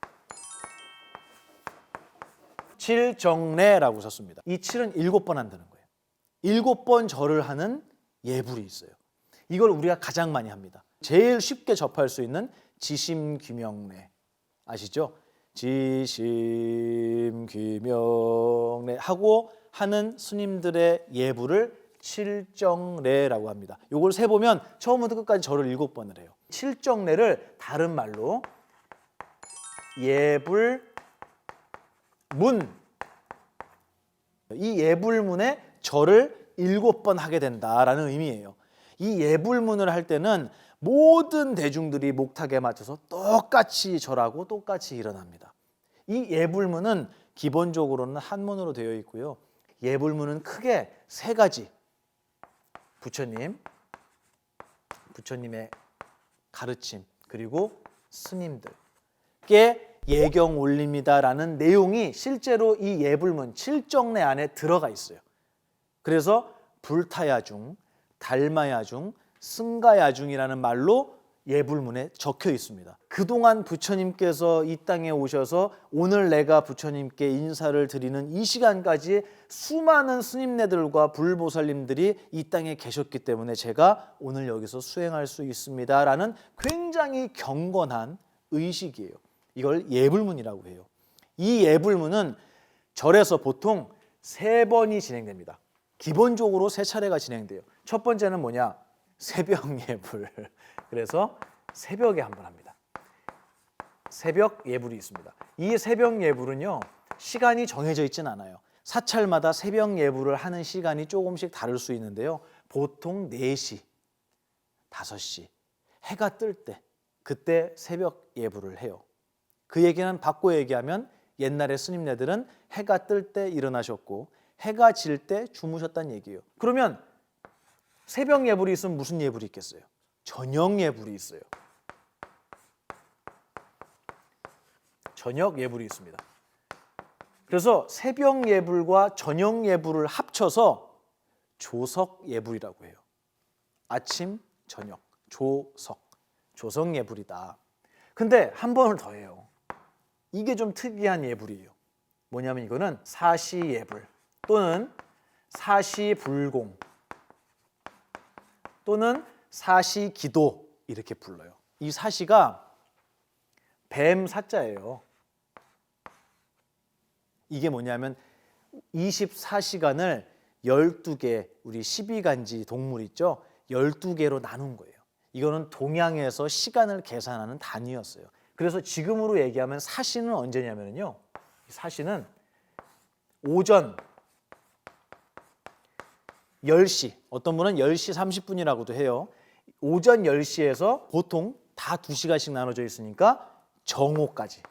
칠정례라고 썼습니다. 이 7은 7번 한다는 거예요. 7번 절을 하는 예불이 있어요. 이걸 우리가 가장 많이 합니다. 제일 쉽게 접할 수 있는 지심귀명례 아시죠? 지심귀명례 하고 하는 스님들의 예불을 칠정례라고 합니다. 이걸 세보면 처음부터 끝까지 절을 7번을 해요. 칠정례를 다른 말로 예불문, 이 예불문에 절을 7번 하게 된다라는 의미예요. 이 예불문을 할 때는 모든 대중들이 목탁에 맞춰서 똑같이 절하고 똑같이 일어납니다. 이 예불문은 기본적으로는 한문으로 되어 있고요. 예불문은 크게 3가지. 부처님의 가르침, 그리고 스님들께 예경 올립니다라는 내용이 실제로 이 예불문 칠정례 안에 들어가 있어요. 그래서 불타야중, 달마야중, 승가야중이라는 말로 예불문에 적혀 있습니다. 그동안 부처님께서 이 땅에 오셔서 오늘 내가 부처님께 인사를 드리는 이 시간까지 수많은 스님네들과 불보살님들이 이 땅에 계셨기 때문에 제가 오늘 여기서 수행할 수 있습니다라는 굉장히 경건한 의식이에요. 이걸 예불문이라고 해요. 이 예불문은 절에서 보통 3번이 진행됩니다. 기본적으로 3차례가 진행돼요. 첫 번째는 뭐냐? 새벽 예불. 그래서 새벽에 한 번 합니다. 새벽 예불이 있습니다. 이 새벽 예불은요, 시간이 정해져 있진 않아요. 사찰마다 새벽 예불을 하는 시간이 조금씩 다를 수 있는데요. 보통 4시, 5시, 해가 뜰 때, 그때 새벽 예불을 해요. 그 얘기는 바꿔 얘기하면 옛날에 스님네들은 해가 뜰 때 일어나셨고 해가 질 때 주무셨다는 얘기예요. 그러면 새벽 예불이 있으면 무슨 예불이 있겠어요? 저녁 예불이 있어요. 저녁 예불이 있습니다. 그래서 새벽 예불과 저녁 예불을 합쳐서 조석 예불이라고 해요. 아침, 저녁, 조석 예불이다. 근데 한 번을 더 해요. 이게 좀 특이한 예불이에요. 뭐냐면 이거는 사시 예불 또는 사시 불공 또는 사시 기도 이렇게 불러요. 이 사시가 뱀 사자예요. 이게 뭐냐면 24시간을 12개, 우리 12간지 동물 있죠? 12개로 나눈 거예요. 이거는 동양에서 시간을 계산하는 단위였어요. 그래서 지금으로 얘기하면 사시는 언제냐면요. 사시는 오전 10시, 어떤 분은 10시 30분이라고도 해요. 오전 10시에서 보통 다 2시간씩 나눠져 있으니까 정오까지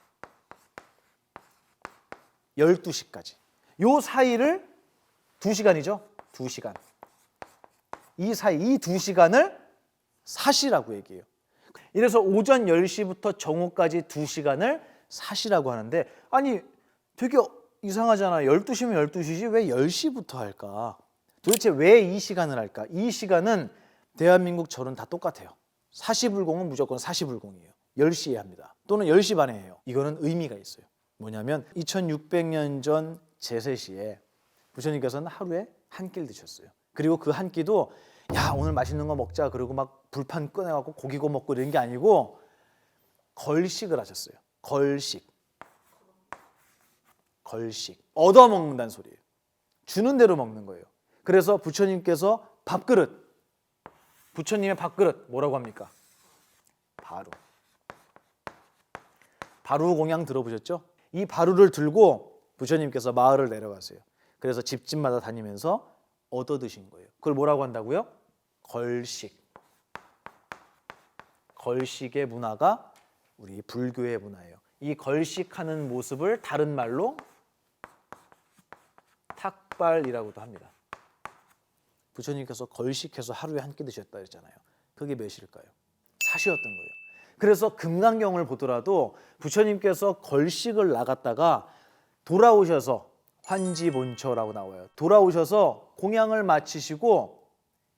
12시까지 요 사이를 2시간이죠. 2시간. 이 사이 이 2시간을 사시라고 얘기해요. 이래서 오전 10시부터 정오까지 2시간을 사시라고 하는데 아니 되게 이상하잖아. 12시면 12시지 왜 10시부터 할까? 도대체 왜 이 시간을 할까? 이 시간은 대한민국 절은 다 똑같아요. 사시불공은 무조건 사시불공이에요. 10시에 합니다. 또는 10시 반에 해요. 이거는 의미가 있어요. 뭐냐면 2600년 전 제세시에 부처님께서는 하루에 한 끼를 드셨어요. 그리고 그 한 끼도 야, 오늘 맛있는 거 먹자. 그리고 막 불판 꺼내갖고 고기 구워 먹고 이런 게 아니고 걸식을 하셨어요. 걸식. 얻어먹는다는 소리예요. 주는 대로 먹는 거예요. 그래서 부처님께서 밥그릇, 부처님의 밥그릇 뭐라고 합니까? 바루. 바루 공양 들어보셨죠? 이 바루를 들고 부처님께서 마을을 내려가세요. 그래서 집집마다 다니면서 얻어 드신 거예요. 그걸 뭐라고 한다고요? 걸식. 걸식의 문화가 우리 불교의 문화예요. 이 걸식하는 모습을 다른 말로 탁발이라고도 합니다. 부처님께서 걸식해서 하루에 한 끼 드셨다 했잖아요. 그게 몇일까요? 사시였던 거예요. 그래서 금강경을 보더라도 부처님께서 걸식을 나갔다가 돌아오셔서 환지본처라고 나와요. 돌아오셔서 공양을 마치시고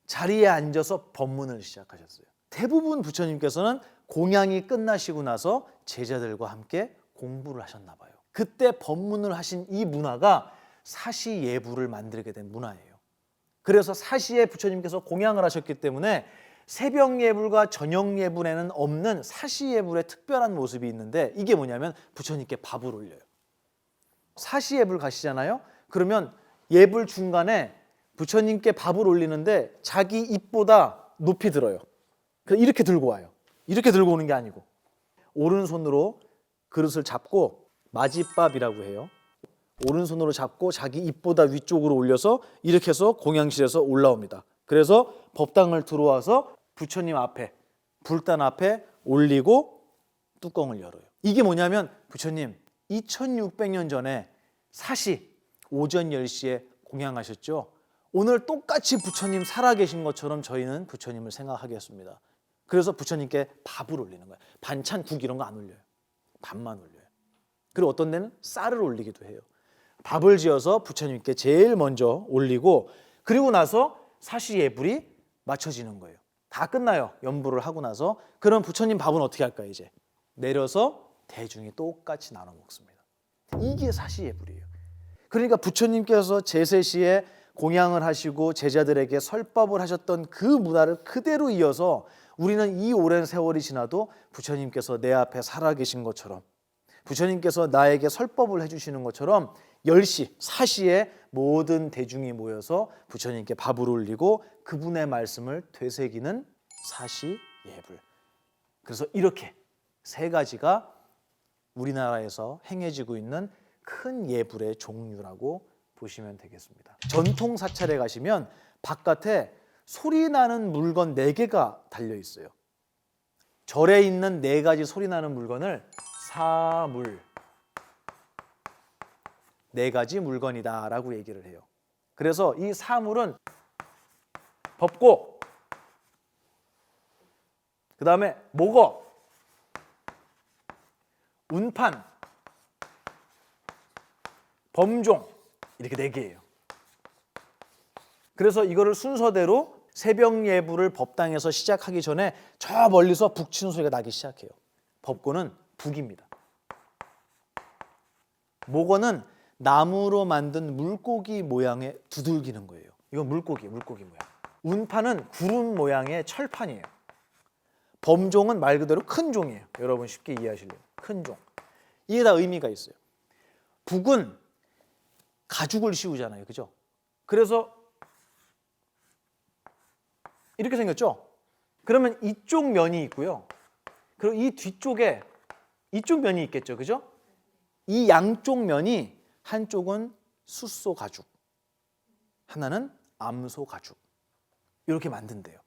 자리에 앉아서 법문을 시작하셨어요. 대부분 부처님께서는 공양이 끝나시고 나서 제자들과 함께 공부를 하셨나 봐요. 그때 법문을 하신 이 문화가 사시예불을 만들게 된 문화예요. 그래서 사시에 부처님께서 공양을 하셨기 때문에 새벽예불과 저녁예불에는 없는 사시예불의 특별한 모습이 있는데 이게 뭐냐면 부처님께 밥을 올려요. 사시예불 가시잖아요. 그러면 예불 중간에 부처님께 밥을 올리는데 자기 입보다 높이 들어요. 이렇게 들고 와요. 이렇게 들고 오는 게 아니고 오른손으로 그릇을 잡고 마지밥이라고 해요. 오른손으로 잡고 자기 입보다 위쪽으로 올려서 이렇게 해서 공양실에서 올라옵니다. 그래서 법당을 들어와서 부처님 앞에 불단 앞에 올리고 뚜껑을 열어요. 이게 뭐냐면 부처님 2600년 전에 사시 오전 10시에 공양하셨죠. 오늘 똑같이 부처님 살아계신 것처럼 저희는 부처님을 생각하겠습니다. 그래서 부처님께 밥을 올리는 거예요. 반찬, 국 이런 거 안 올려요. 밥만 올려요. 그리고 어떤 데는 쌀을 올리기도 해요. 밥을 지어서 부처님께 제일 먼저 올리고 그리고 나서 사시예불이 맞춰지는 거예요. 다 끝나요. 연부를 하고 나서. 그럼 부처님 밥은 어떻게 할까요? 이제 내려서 대중이 똑같이 나눠 먹습니다. 이게 사시예불이에요. 그러니까 부처님께서 제세시에 공양을 하시고 제자들에게 설법을 하셨던 그 문화를 그대로 이어서 우리는 이 오랜 세월이 지나도 부처님께서 내 앞에 살아계신 것처럼 부처님께서 나에게 설법을 해주시는 것처럼 10시, 사시에 모든 대중이 모여서 부처님께 밥을 올리고 그분의 말씀을 되새기는 사시예불. 그래서 이렇게 세 가지가 우리나라에서 행해지고 있는 큰 예불의 종류라고 보시면 되겠습니다. 전통 사찰에 가시면 바깥에 소리 나는 물건 4개가 달려 있어요. 절에 있는 4가지 소리 나는 물건을 사물, 4가지 물건이다라고 얘기를 해요. 그래서 이 사물은 법고, 그 다음에 목어, 운판, 범종 이렇게 4개예요. 그래서 이거를 순서대로 새벽 예불을 법당에서 시작하기 전에 저 멀리서 북 치는 소리가 나기 시작해요. 법고는 북입니다. 목어는 나무로 만든 물고기 모양의 두들기는 거예요. 이건 물고기 모양. 운판은 구름 모양의 철판이에요. 범종은 말 그대로 큰 종이에요. 여러분 쉽게 이해하시려면 큰 종. 이게 다 의미가 있어요. 북은 가죽을 씌우잖아요. 그죠? 그래서 이렇게 생겼죠? 그러면 이쪽 면이 있고요. 그리고 이 뒤쪽에 이쪽 면이 있겠죠. 그죠? 이 양쪽 면이 한쪽은 숫소 가죽, 하나는 암소 가죽. 이렇게 만든대요.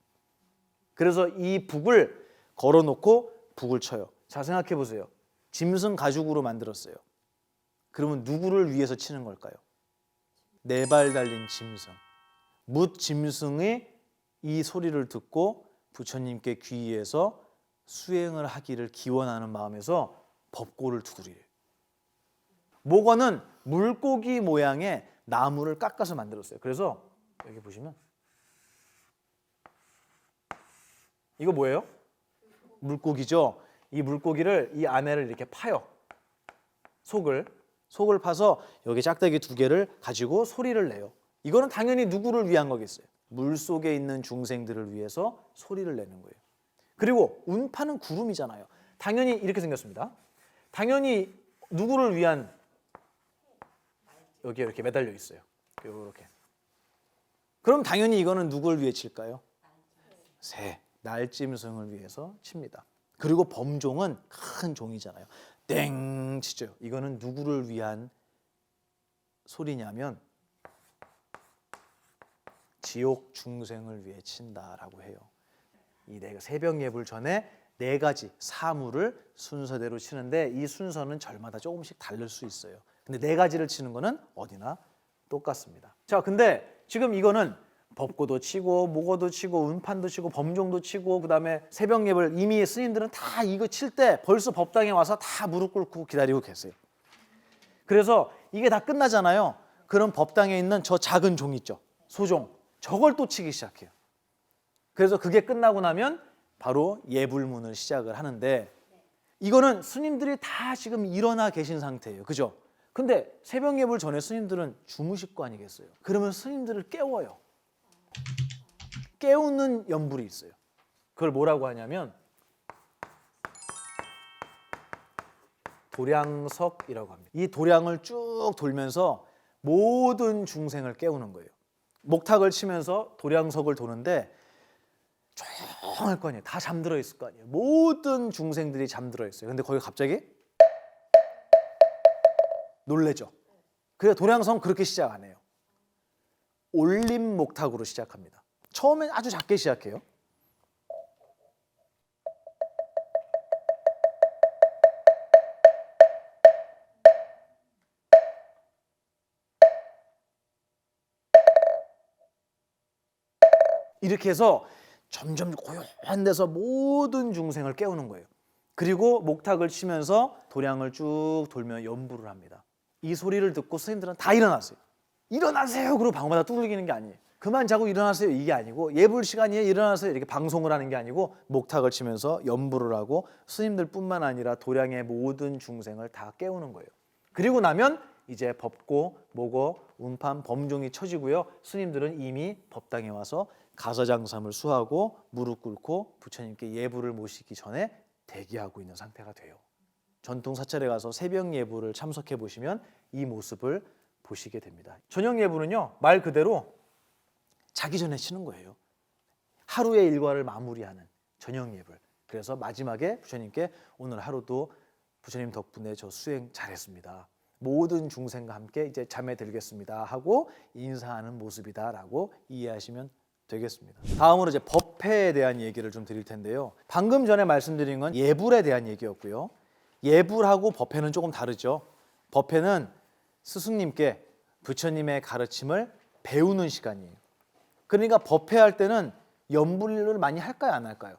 그래서 이 북을 걸어놓고 북을 쳐요. 자, 생각해 보세요. 짐승 가죽으로 만들었어요. 그러면 누구를 위해서 치는 걸까요? 4발 달린 짐승. 뭇 짐승이 이 소리를 듣고 부처님께 귀의해서 수행을 하기를 기원하는 마음에서 법고를 두드려요. 목어는 물고기 모양의 나무를 깎아서 만들었어요. 그래서 여기 보시면 이거 뭐예요? 물고기죠. 이 물고기를 이 안에를 이렇게 파요. 속을 파서 여기 짝대기 2개를 가지고 소리를 내요. 이거는 당연히 누구를 위한 거겠어요? 물 속에 있는 중생들을 위해서 소리를 내는 거예요. 그리고 운판은 구름이잖아요. 당연히 이렇게 생겼습니다. 당연히 누구를 위한, 여기에 이렇게 매달려 있어요. 이렇게. 그럼 당연히 이거는 누구를 위해 칠까요? 새, 날짐승을 위해서 칩니다. 그리고 범종은 큰 종이잖아요. 땡 치죠. 이거는 누구를 위한 소리냐면 지옥 중생을 위해 친다라고 해요. 이 새벽 예불 전에 4가지 사물을 순서대로 치는데 이 순서는 절마다 조금씩 다를 수 있어요. 근데 4가지를 치는 거는 어디나 똑같습니다. 자, 근데 지금 이거는 법고도 치고 목어도 치고 운판도 치고 범종도 치고 그다음에 새벽 예불 이미 스님들은 다 이거 칠 때 벌써 법당에 와서 다 무릎 꿇고 기다리고 계세요. 그래서 이게 다 끝나잖아요. 그럼 법당에 있는 저 작은 종 있죠. 소종. 저걸 또 치기 시작해요. 그래서 그게 끝나고 나면 바로 예불문을 시작을 하는데 이거는 스님들이 다 지금 일어나 계신 상태예요. 그죠? 근데 새벽 예불 전에 스님들은 주무실 거 아니겠어요? 그러면 스님들을 깨워요. 깨우는 연불이 있어요. 그걸 뭐라고 하냐면 도량석이라고 합니다. 이 도량을 쭉 돌면서 모든 중생을 깨우는 거예요. 목탁을 치면서 도량석을 도는데 조용할 거 아니에요. 다 잠들어 있을 거 아니에요. 모든 중생들이 잠들어 있어요. 근데 거기 갑자기 놀래죠. 그래서 도량성 그렇게 시작 안 해요. 올림 목탁으로 시작합니다. 처음엔 아주 작게 시작해요. 이렇게 해서 점점 고요한 데서 모든 중생을 깨우는 거예요. 그리고 목탁을 치면서 도량을 쭉 돌며 연부를 합니다. 이 소리를 듣고 스님들은 다 일어났어요. 일어나세요! 그러고 방마다 두들기는 게 아니에요. 그만 자고 일어나세요 이게 아니고 예불 시간이에요 일어나세요 이렇게 방송을 하는 게 아니고 목탁을 치면서 연부를 하고 스님들뿐만 아니라 도량의 모든 중생을 다 깨우는 거예요. 그리고 나면 이제 법고, 목어, 운판, 범종이 쳐지고요. 스님들은 이미 법당에 와서 가서장삼을 수하고 무릎 꿇고 부처님께 예불을 모시기 전에 대기하고 있는 상태가 돼요. 전통 사찰에 가서 새벽 예불을 참석해 보시면 이 모습을 보시게 됩니다. 저녁 예불은요 말 그대로 자기 전에 치는 거예요. 하루의 일과를 마무리하는 저녁 예불. 그래서 마지막에 부처님께 오늘 하루도 부처님 덕분에 저 수행 잘했습니다. 모든 중생과 함께 이제 잠에 들겠습니다 하고 인사하는 모습이다라고 이해하시면 되겠습니다. 다음으로 이제 법회에 대한 얘기를 좀 드릴 텐데요. 방금 전에 말씀드린 건 예불에 대한 얘기였고요. 예불하고 법회는 조금 다르죠. 법회는 스승님께 부처님의 가르침을 배우는 시간이에요. 그러니까 법회할 때는 연불을 많이 할까요? 안 할까요?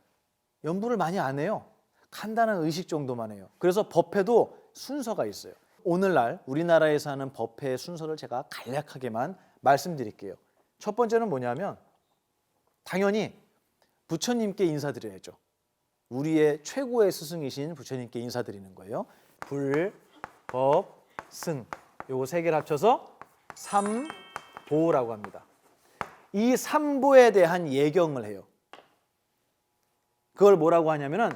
연불을 많이 안 해요. 간단한 의식 정도만 해요. 그래서 법회도 순서가 있어요. 오늘날 우리나라에서 하는 법회의 순서를 제가 간략하게만 말씀드릴게요. 첫 번째는 뭐냐면 당연히 부처님께 인사드려야죠. 우리의 최고의 스승이신 부처님께 인사드리는 거예요. 불, 법, 승 요거 3개를 합쳐서 삼보라고 합니다. 이 삼보에 대한 예경을 해요. 그걸 뭐라고 하냐면은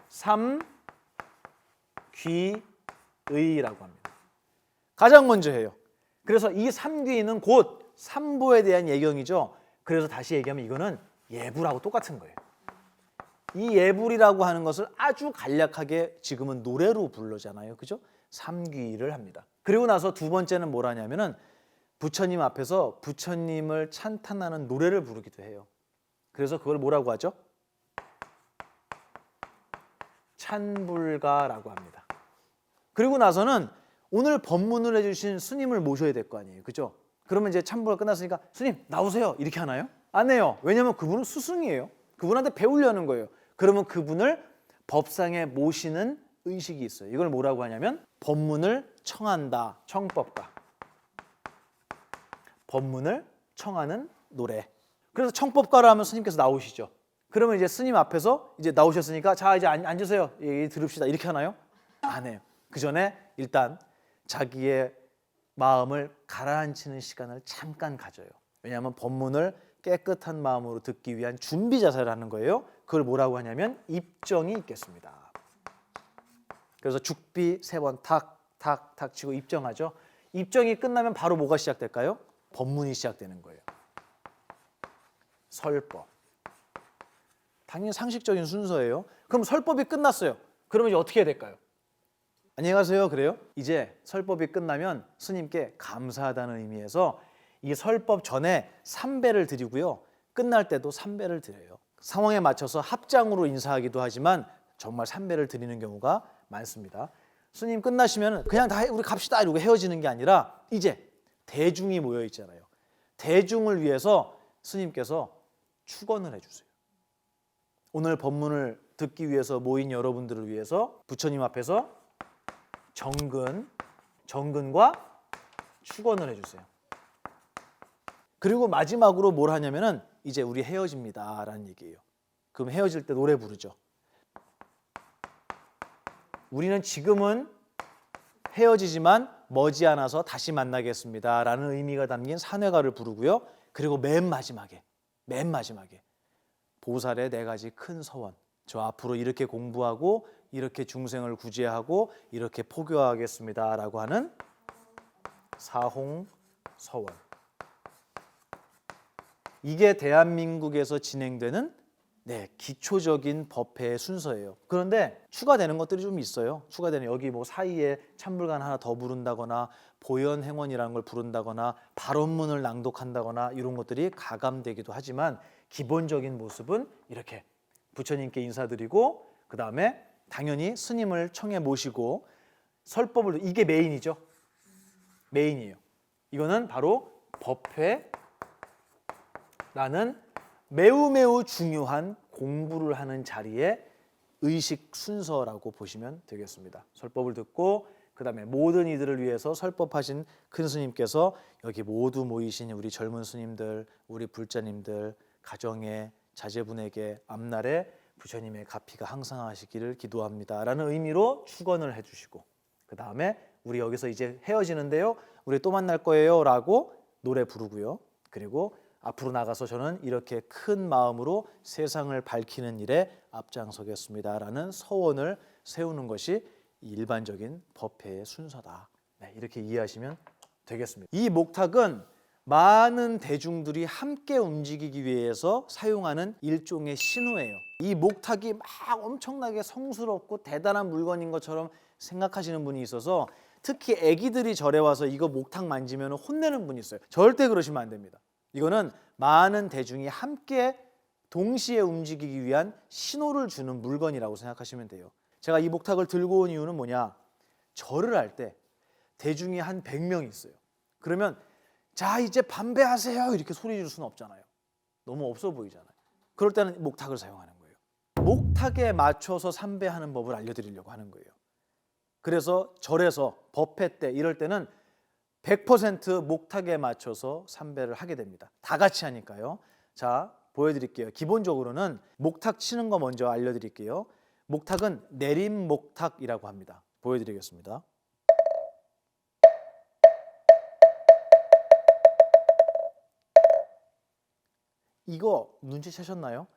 삼귀의라고 합니다. 가장 먼저 해요. 그래서 이 삼귀는 곧 삼보에 대한 예경이죠. 그래서 다시 얘기하면 이거는 예불하고 똑같은 거예요. 이 예불이라고 하는 것을 아주 간략하게 지금은 노래로 부르잖아요. 그죠? 삼귀를 합니다. 그리고 나서 두 번째는 뭘 하냐면은 부처님 앞에서 부처님을 찬탄하는 노래를 부르기도 해요. 그래서 그걸 뭐라고 하죠? 찬불가라고 합니다. 그리고 나서는 오늘 법문을 해주신 스님을 모셔야 될 거 아니에요. 그죠? 그러면 이제 찬불가 끝났으니까 스님 나오세요 이렇게 하나요? 안 해요. 왜냐하면 그분은 스승이에요. 그분한테 배우려는 거예요. 그러면 그분을 법상에 모시는 의식이 있어요. 이걸 뭐라고 하냐면 법문을 청한다. 청법가. 법문을 청하는 노래. 그래서 청법가를 하면 스님께서 나오시죠. 그러면 이제 스님 앞에서 이제 나오셨으니까 자 이제 앉으세요. 얘기 들읍시다. 이렇게 하나요? 안 해요. 그 전에 일단 자기의 마음을 가라앉히는 시간을 잠깐 가져요. 왜냐하면 법문을 깨끗한 마음으로 듣기 위한 준비 자세를 하는 거예요. 그걸 뭐라고 하냐면 입정이 있겠습니다. 그래서 죽비 3번 탁탁탁 치고 입정하죠. 입정이 끝나면 바로 뭐가 시작될까요? 법문이 시작되는 거예요. 설법. 당연히 상식적인 순서예요. 그럼 설법이 끝났어요. 그러면 이제 어떻게 해야 될까요? 안녕히 가세요. 그래요? 이제 설법이 끝나면 스님께 감사하다는 의미에서 이 설법 전에 삼배를 드리고요. 끝날 때도 삼배를 드려요. 상황에 맞춰서 합장으로 인사하기도 하지만 정말 삼배를 드리는 경우가 많습니다. 스님 끝나시면 그냥 다 우리 갑시다 이러고 헤어지는 게 아니라 이제 대중이 모여 있잖아요. 대중을 위해서 스님께서 축원을 해주세요. 오늘 법문을 듣기 위해서 모인 여러분들을 위해서 부처님 앞에서 정근과 축원을 해주세요. 그리고 마지막으로 뭘 하냐면은 이제 우리 헤어집니다 라는 얘기예요. 그럼 헤어질 때 노래 부르죠. 우리는 지금은 헤어지지만 머지않아서 다시 만나겠습니다 라는 의미가 담긴 산회가를 부르고요. 그리고 맨 마지막에 보살의 4가지 큰 서원, 저 앞으로 이렇게 공부하고 이렇게 중생을 구제하고 이렇게 포교하겠습니다 라고 하는 사홍서원. 이게 대한민국에서 진행되는 기초적인 법회의 순서예요. 그런데 추가되는 것들이 좀 있어요. 추가되는 여기 뭐 사이에 찬불관 하나 더 부른다거나 보현행원이라는 걸 부른다거나 발언문을 낭독한다거나 이런 것들이 가감되기도 하지만 기본적인 모습은 이렇게 부처님께 인사드리고 그 다음에 당연히 스님을 청해 모시고 설법을 이게 메인이죠. 메인이에요. 이거는 바로 법회라는 매우 중요한 공부를 하는 자리의 의식 순서라고 보시면 되겠습니다. 설법을 듣고 그 다음에 모든 이들을 위해서 설법하신 큰 스님께서 여기 모두 모이신 우리 젊은 스님들, 우리 불자님들, 가정의 자제분에게 앞날에 부처님의 가피가 항상하시기를 기도합니다 라는 의미로 축원을 해주시고 그 다음에 우리 여기서 이제 헤어지는데요. 우리 또 만날 거예요 라고 노래 부르고요. 그리고 앞으로 나가서 저는 이렇게 큰 마음으로 세상을 밝히는 일에 앞장서겠습니다 라는 서원을 세우는 것이 일반적인 법회의 순서다. 이렇게 이해하시면 되겠습니다. 이 목탁은 많은 대중들이 함께 움직이기 위해서 사용하는 일종의 신호예요. 이 목탁이 막 엄청나게 성스럽고 대단한 물건인 것처럼 생각하시는 분이 있어서 특히 아기들이 절에 와서 이거 목탁 만지면 혼내는 분이 있어요. 절대 그러시면 안 됩니다. 이거는 많은 대중이 함께 동시에 움직이기 위한 신호를 주는 물건이라고 생각하시면 돼요. 제가 이 목탁을 들고 온 이유는 뭐냐? 절을 할 때 대중이 한 100명이 있어요. 그러면 자 이제 반배하세요 이렇게 소리 줄 수는 없잖아요. 너무 없어 보이잖아요. 그럴 때는 목탁을 사용하는 거예요. 목탁에 맞춰서 삼배하는 법을 알려드리려고 하는 거예요. 그래서 절에서 법회 때 이럴 때는 100% 목탁에 맞춰서 삼배를 하게 됩니다. 다 같이 하니까요. 자, 보여드릴게요. 기본적으로는 목탁 치는 거 먼저 알려드릴게요. 목탁은 내림 목탁이라고 합니다. 보여드리겠습니다. 이거 눈치채셨나요?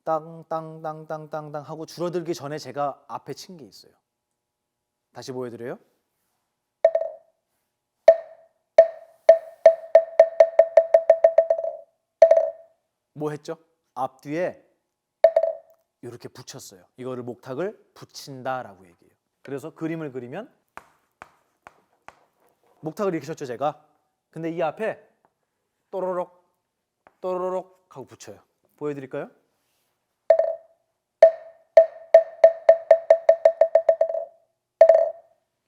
땅땅땅땅땅땅 하고 줄어들기 전에 제가 앞에 친 게 있어요. 다시 보여드려요. 뭐 했죠? 앞뒤에 이렇게 붙였어요. 이거를 목탁을 붙인다라고 얘기해요. 그래서 그림을 그리면 목탁을 이렇게 쳤죠 제가. 근데 이 앞에 또로록 또로록 하고 붙여요. 보여드릴까요?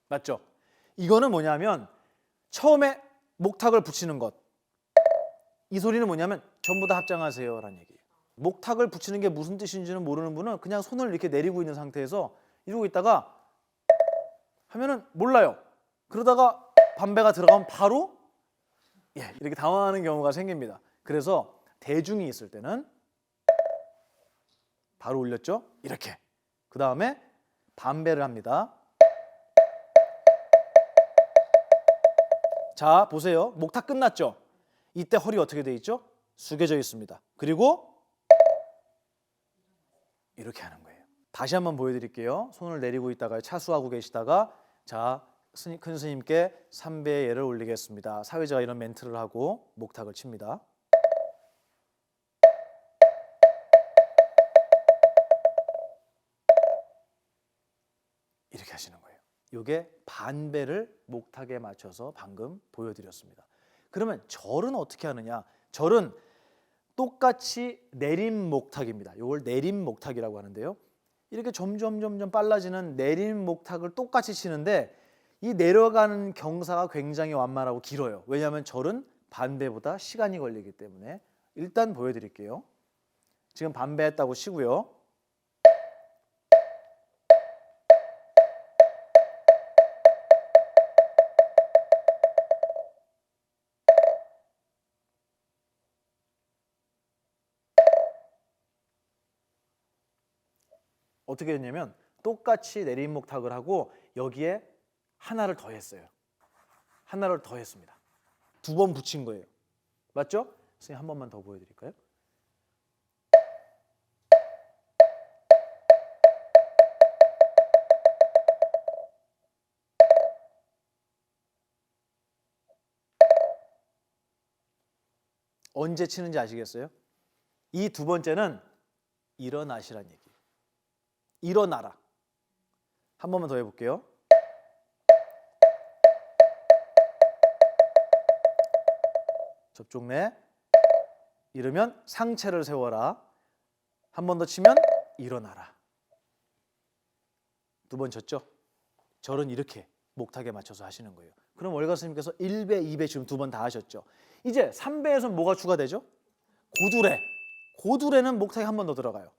맞죠? 이거는 뭐냐면 처음에 목탁을 붙이는 것. 이 소리는 뭐냐면 전부 다 합장하세요 라는 얘기예요. 목탁을 붙이는 게 무슨 뜻인지는 모르는 분은 그냥 손을 이렇게 내리고 있는 상태에서 이러고 있다가 하면은 몰라요. 그러다가 반배가 들어가면 바로 이렇게 당황하는 경우가 생깁니다. 그래서 대중이 있을 때는 바로 올렸죠? 이렇게. 그 다음에 반배를 합니다. 자, 보세요. 목탁 끝났죠? 이때 허리 어떻게 돼 있죠? 숙여져 있습니다. 그리고 이렇게 하는 거예요. 다시 한번 보여드릴게요. 손을 내리고 있다가 차수하고 계시다가 자, 큰 스님께 삼배의 예를 올리겠습니다. 사회자가 이런 멘트를 하고 목탁을 칩니다. 이렇게 하시는 거예요. 이게 반배를 목탁에 맞춰서 방금 보여드렸습니다. 그러면 절은 어떻게 하느냐? 절은 똑같이 내림 목탁입니다. 이걸 내림 목탁이라고 하는데요. 이렇게 점점 빨라지는 내림 목탁을 똑같이 치는데 이 내려가는 경사가 굉장히 완만하고 길어요. 왜냐하면 절은 반배보다 시간이 걸리기 때문에. 일단 보여드릴게요. 지금 반배했다고 치고요. 어떻게 됐냐면 똑같이 내림목탁을 하고 여기에 하나를 더했어요. 하나를 더했습니다. 2번 붙인 거예요. 맞죠? 선생님 한 번만 더 보여드릴까요? 언제 치는지 아시겠어요? 이 2번째는 일어나시란 얘기예요. 일어나라. 한 번만 더 해볼게요. 접촉 내. 이러면 상체를 세워라. 한 번 더 치면 일어나라. 2번 쳤죠? 절은 이렇게 목탁에 맞춰서 하시는 거예요. 그럼 월가 스님께서 1배, 2배 지금 2번 다 하셨죠? 이제 3배에서 뭐가 추가되죠? 고두레. 고두레는 목탁에 한 번 더 들어가요.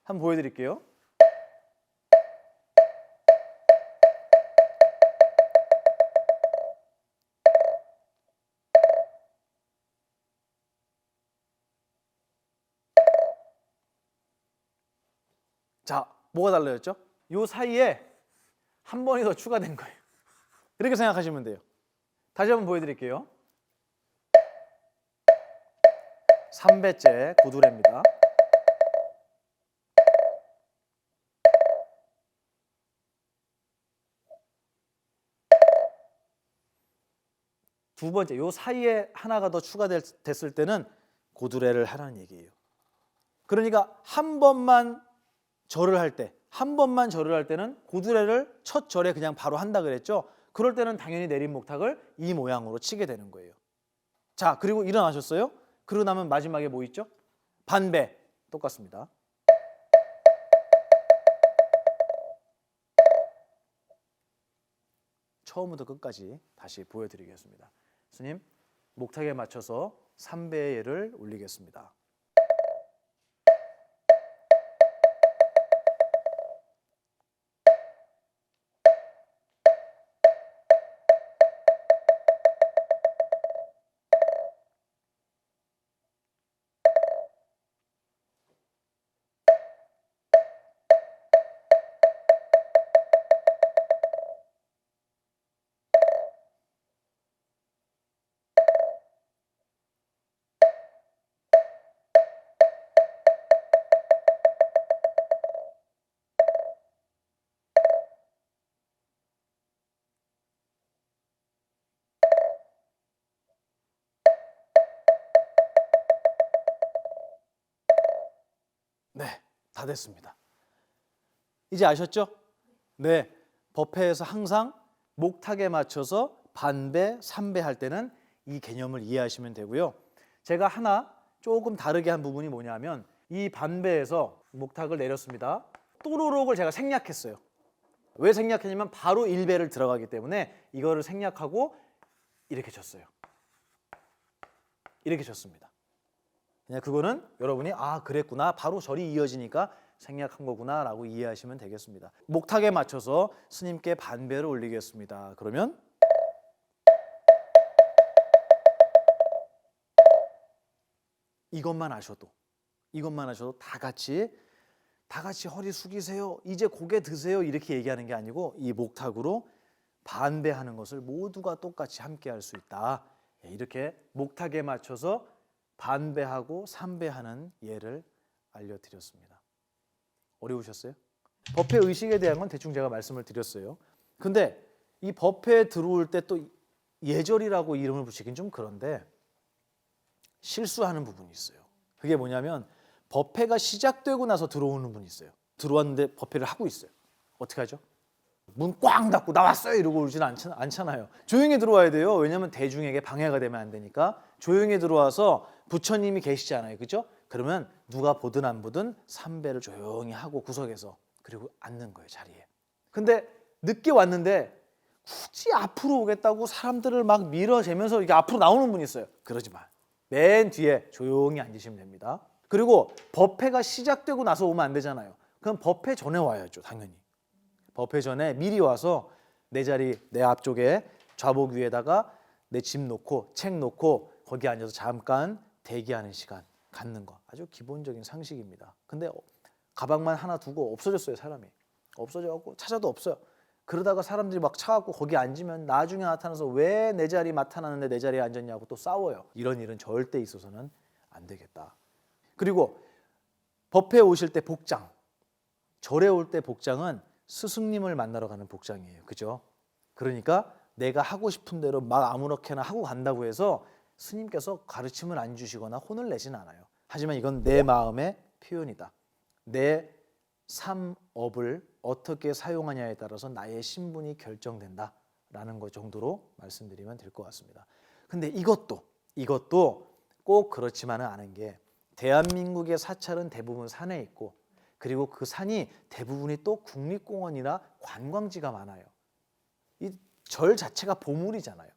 한번 보여드릴게요. 자, 뭐가 달라졌죠? 요 사이에 한 번이 더 추가된 거예요. 이렇게 생각하시면 돼요. 다시 한번 보여드릴게요. 3배째 고두레입니다. 두 번째, 요 사이에 하나가 더 추가됐을 때는 고두레를 하라는 얘기예요. 그러니까 한 번만 절을 할 때, 한 번만 절을 할 때는 고두레를 첫 절에 그냥 바로 한다 그랬죠. 그럴 때는 당연히 내린 목탁을 이 모양으로 치게 되는 거예요. 자, 그리고 일어나셨어요? 그러고 나면 마지막에 뭐 있죠? 반배. 똑같습니다. 처음부터 끝까지 다시 보여드리겠습니다. 스님, 목탁에 맞춰서 3배의 예를 올리겠습니다. 네, 다 됐습니다. 이제 아셨죠? 네, 법회에서 항상 목탁에 맞춰서 반배, 3배 할 때는 이 개념을 이해하시면 되고요. 제가 하나 조금 다르게 한 부분이 뭐냐면 이 반배에서 목탁을 내렸습니다. 또로록을 제가 생략했어요. 왜 생략했냐면 바로 1배를 들어가기 때문에 이거를 생략하고 이렇게 쳤어요. 이렇게 쳤습니다. 그냥 그거는 여러분이 아 그랬구나 바로 절이 이어지니까 생략한 거구나 라고 이해하시면 되겠습니다. 목탁에 맞춰서 스님께 반배를 올리겠습니다. 그러면 이것만 아셔도 다 같이 허리 숙이세요. 이제 고개 드세요. 이렇게 얘기하는 게 아니고 이 목탁으로 반배하는 것을 모두가 똑같이 함께 할 수 있다. 이렇게 목탁에 맞춰서 반배하고 삼배하는 예를 알려드렸습니다. 어려우셨어요? 법회 의식에 대한 건 대충 제가 말씀을 드렸어요. 근데 이 법회에 들어올 때 또 예절이라고 이름을 붙이긴 좀 그런데 실수하는 부분이 있어요. 그게 뭐냐면 법회가 시작되고 나서 들어오는 분이 있어요. 들어왔는데 법회를 하고 있어요. 어떻게 하죠? 문 꽝 닫고 나왔어요 이러고 오지는 않잖아요. 조용히 들어와야 돼요. 왜냐하면 대중에게 방해가 되면 안 되니까 조용히 들어와서 부처님이 계시잖아요. 그죠? 그러면 누가 보든 안 보든 삼배를 조용히 하고 구석에서 그리고 앉는 거예요, 자리에. 근데 늦게 왔는데 굳이 앞으로 오겠다고 사람들을 막 밀어재면서 이게 앞으로 나오는 분이 있어요. 그러지 마. 맨 뒤에 조용히 앉으시면 됩니다. 그리고 법회가 시작되고 나서 오면 안 되잖아요. 그럼 법회 전에 와야죠, 당연히. 법회 전에 미리 와서 내 자리, 내 앞쪽에 좌복 위에다가 내 짐 놓고 책 놓고 거기 앉아서 잠깐 대기하는 시간 갖는 거 아주 기본적인 상식입니다. 근데 가방만 하나 두고 없어졌어요, 사람이. 없어져갖고 찾아도 없어요. 그러다가 사람들이 막 차갖고 거기 앉으면 나중에 나타나서 왜 내 자리 나타나는데 내 자리에 앉았냐고 또 싸워요. 이런 일은 절대 있어서는 안 되겠다. 그리고 법회에 오실 때 복장, 절에 올 때 복장은 스승님을 만나러 가는 복장이에요. 그죠? 그러니까 내가 하고 싶은 대로 막 아무렇게나 하고 간다고 해서 스님께서 가르침을 안 주시거나 혼을 내진 않아요. 하지만 이건 내 마음의 표현이다. 내 삼업을 어떻게 사용하냐에 따라서 나의 신분이 결정된다라는 것 정도로 말씀드리면 될 것 같습니다. 근데 이것도 꼭 그렇지만은 않은 게 대한민국의 사찰은 대부분 산에 있고 그리고 그 산이 대부분이 또 국립공원이나 관광지가 많아요. 이 절 자체가 보물이잖아요.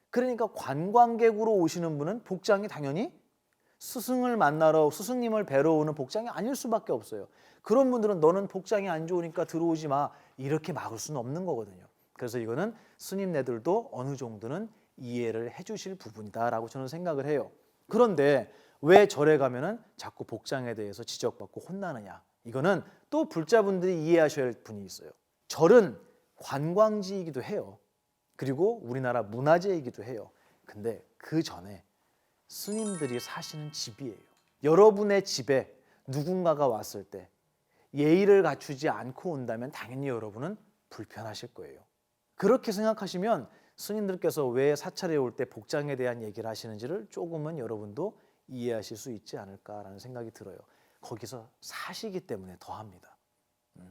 그러니까 관광객으로 오시는 분은 복장이 당연히 스승을 만나러 스승님을 뵈러 오는 복장이 아닐 수밖에 없어요. 그런 분들은 너는 복장이 안 좋으니까 들어오지 마 이렇게 막을 수는 없는 거거든요. 그래서 이거는 스님네들도 어느 정도는 이해를 해주실 부분이다라고 저는 생각을 해요. 그런데 왜 절에 가면은 자꾸 복장에 대해서 지적받고 혼나느냐? 이거는 또 불자분들이 이해하셔야 할 분이 있어요. 절은 관광지이기도 해요. 그리고 우리나라 문화재이기도 해요. 근데 그 전에 스님들이 사시는 집이에요. 여러분의 집에 누군가가 왔을 때 예의를 갖추지 않고 온다면 당연히 여러분은 불편하실 거예요. 그렇게 생각하시면 스님들께서 왜 사찰에 올 때 복장에 대한 얘기를 하시는지를 조금은 여러분도 이해하실 수 있지 않을까라는 생각이 들어요. 거기서 사시기 때문에 더합니다.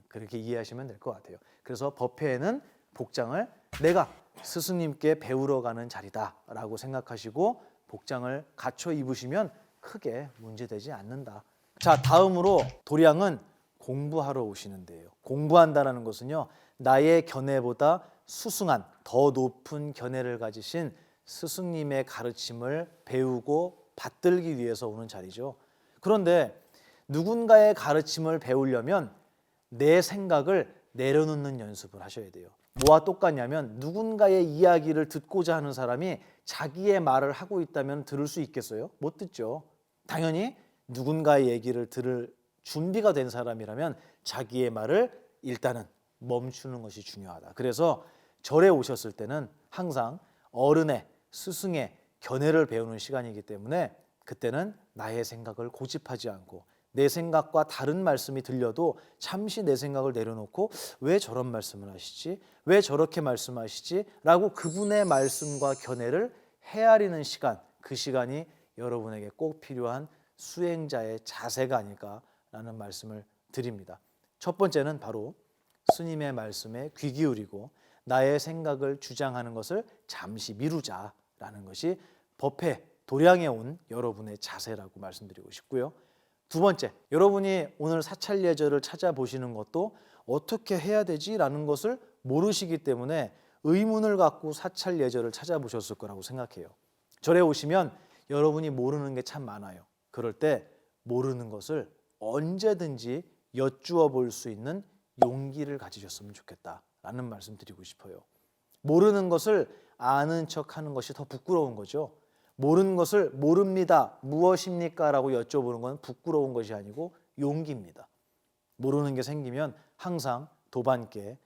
그렇게 이해하시면 될 것 같아요. 그래서 법회에는 복장을 내가 스승님께 배우러 가는 자리다라고 생각하시고 복장을 갖춰 입으시면 크게 문제되지 않는다. 자, 다음으로 도량은 공부하러 오시는데요. 공부한다는 것은요, 나의 견해보다 수승한 더 높은 견해를 가지신 스승님의 가르침을 배우고 받들기 위해서 오는 자리죠. 그런데 누군가의 가르침을 배우려면 내 생각을 내려놓는 연습을 하셔야 돼요. 뭐와 똑같냐면 누군가의 이야기를 듣고자 하는 사람이 자기의 말을 하고 있다면 들을 수 있겠어요? 못 듣죠. 당연히 누군가의 얘기를 들을 준비가 된 사람이라면 자기의 말을 일단은 멈추는 것이 중요하다. 그래서 절에 오셨을 때는 항상 어른의 스승의 견해를 배우는 시간이기 때문에 그때는 나의 생각을 고집하지 않고 내 생각과 다른 말씀이 들려도 잠시 내 생각을 내려놓고 왜 저런 말씀을 하시지? 왜 저렇게 말씀하시지? 라고 그분의 말씀과 견해를 헤아리는 시간, 그 시간이 여러분에게 꼭 필요한 수행자의 자세가 아닐까라는 말씀을 드립니다. 첫 번째는 바로 스님의 말씀에 귀 기울이고 나의 생각을 주장하는 것을 잠시 미루자라는 것이 법회, 도량에 온 여러분의 자세라고 말씀드리고 싶고요. 두 번째, 여러분이 오늘 사찰 예절을 찾아보시는 것도 어떻게 해야 되지라는 것을 모르시기 때문에 의문을 갖고 사찰 예절을 찾아보셨을 거라고 생각해요. 절에 오시면 여러분이 모르는 게 참 많아요. 그럴 때 모르는 것을 언제든지 여쭈어 볼 수 있는 용기를 가지셨으면 좋겠다라는 말씀 드리고 싶어요. 모르는 것을 아는 척하는 것이 더 부끄러운 거죠. 모르는 것을 모릅니다. 무엇입니까? 라고 여쭤보는 건 부끄러운 것이 아니고 용기입니다. 모르는 게 생기면 항상 도반께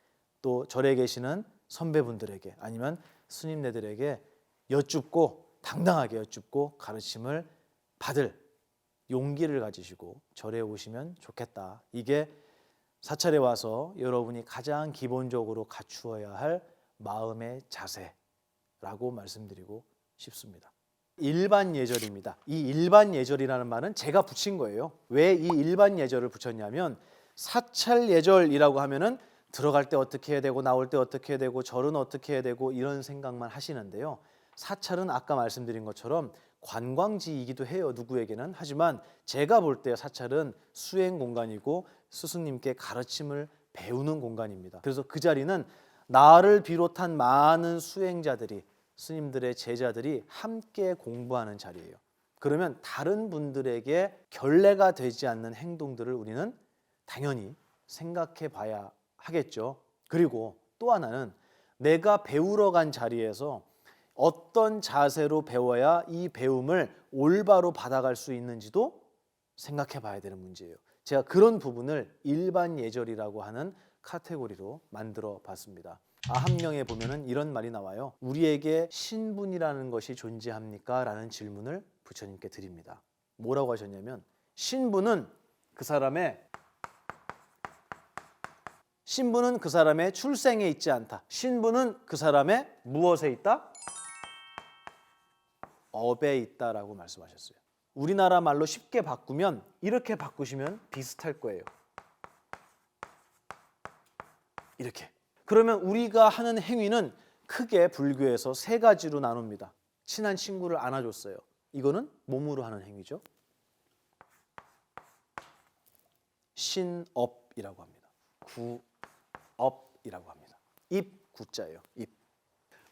또 절에 계시는 선배분들에게 아니면 스님네들에게 여쭙고 당당하게 여쭙고 가르침을 받을 용기를 가지시고 절에 오시면 좋겠다. 이게 사찰에 와서 여러분이 가장 기본적으로 갖추어야 할 마음의 자세라고 말씀드리고 싶습니다. 일반 예절입니다. 이 일반 예절이라는 말은 제가 붙인 거예요. 왜 이 일반 예절을 붙였냐면 사찰 예절이라고 하면은 들어갈 때 어떻게 해야 되고 나올 때 어떻게 해야 되고 절은 어떻게 해야 되고 이런 생각만 하시는데요. 사찰은 아까 말씀드린 것처럼 관광지이기도 해요. 누구에게는. 하지만 제가 볼 때 사찰은 수행 공간이고 스승님께 가르침을 배우는 공간입니다. 그래서 그 자리는 나를 비롯한 많은 수행자들이 스님들의 제자들이 함께 공부하는 자리예요. 그러면 다른 분들에게 결례가 되지 않는 행동들을 우리는 당연히 생각해 봐야 하겠죠. 그리고 또 하나는 내가 배우러 간 자리에서 어떤 자세로 배워야 이 배움을 올바로 받아갈 수 있는지도 생각해 봐야 되는 문제예요. 제가 그런 부분을 일반 예절이라고 하는 카테고리로 만들어 봤습니다. 아함경에 보면은 이런 말이 나와요. 우리에게 신분이라는 것이 존재합니까? 라는 질문을 부처님께 드립니다. 뭐라고 하셨냐면 신분은 그 사람의 출생에 있지 않다. 신분은 그 사람의 무엇에 있다? 업에 있다라고 말씀하셨어요. 우리나라 말로 쉽게 바꾸면 이렇게 바꾸시면 비슷할 거예요. 이렇게. 그러면 우리가 하는 행위는 크게 불교에서 세 가지로 나눕니다. 친한 친구를 안아줬어요. 이거는 몸으로 하는 행위죠. 신업이라고 합니다. 구업이라고 합니다. 입, 구자예요. 입.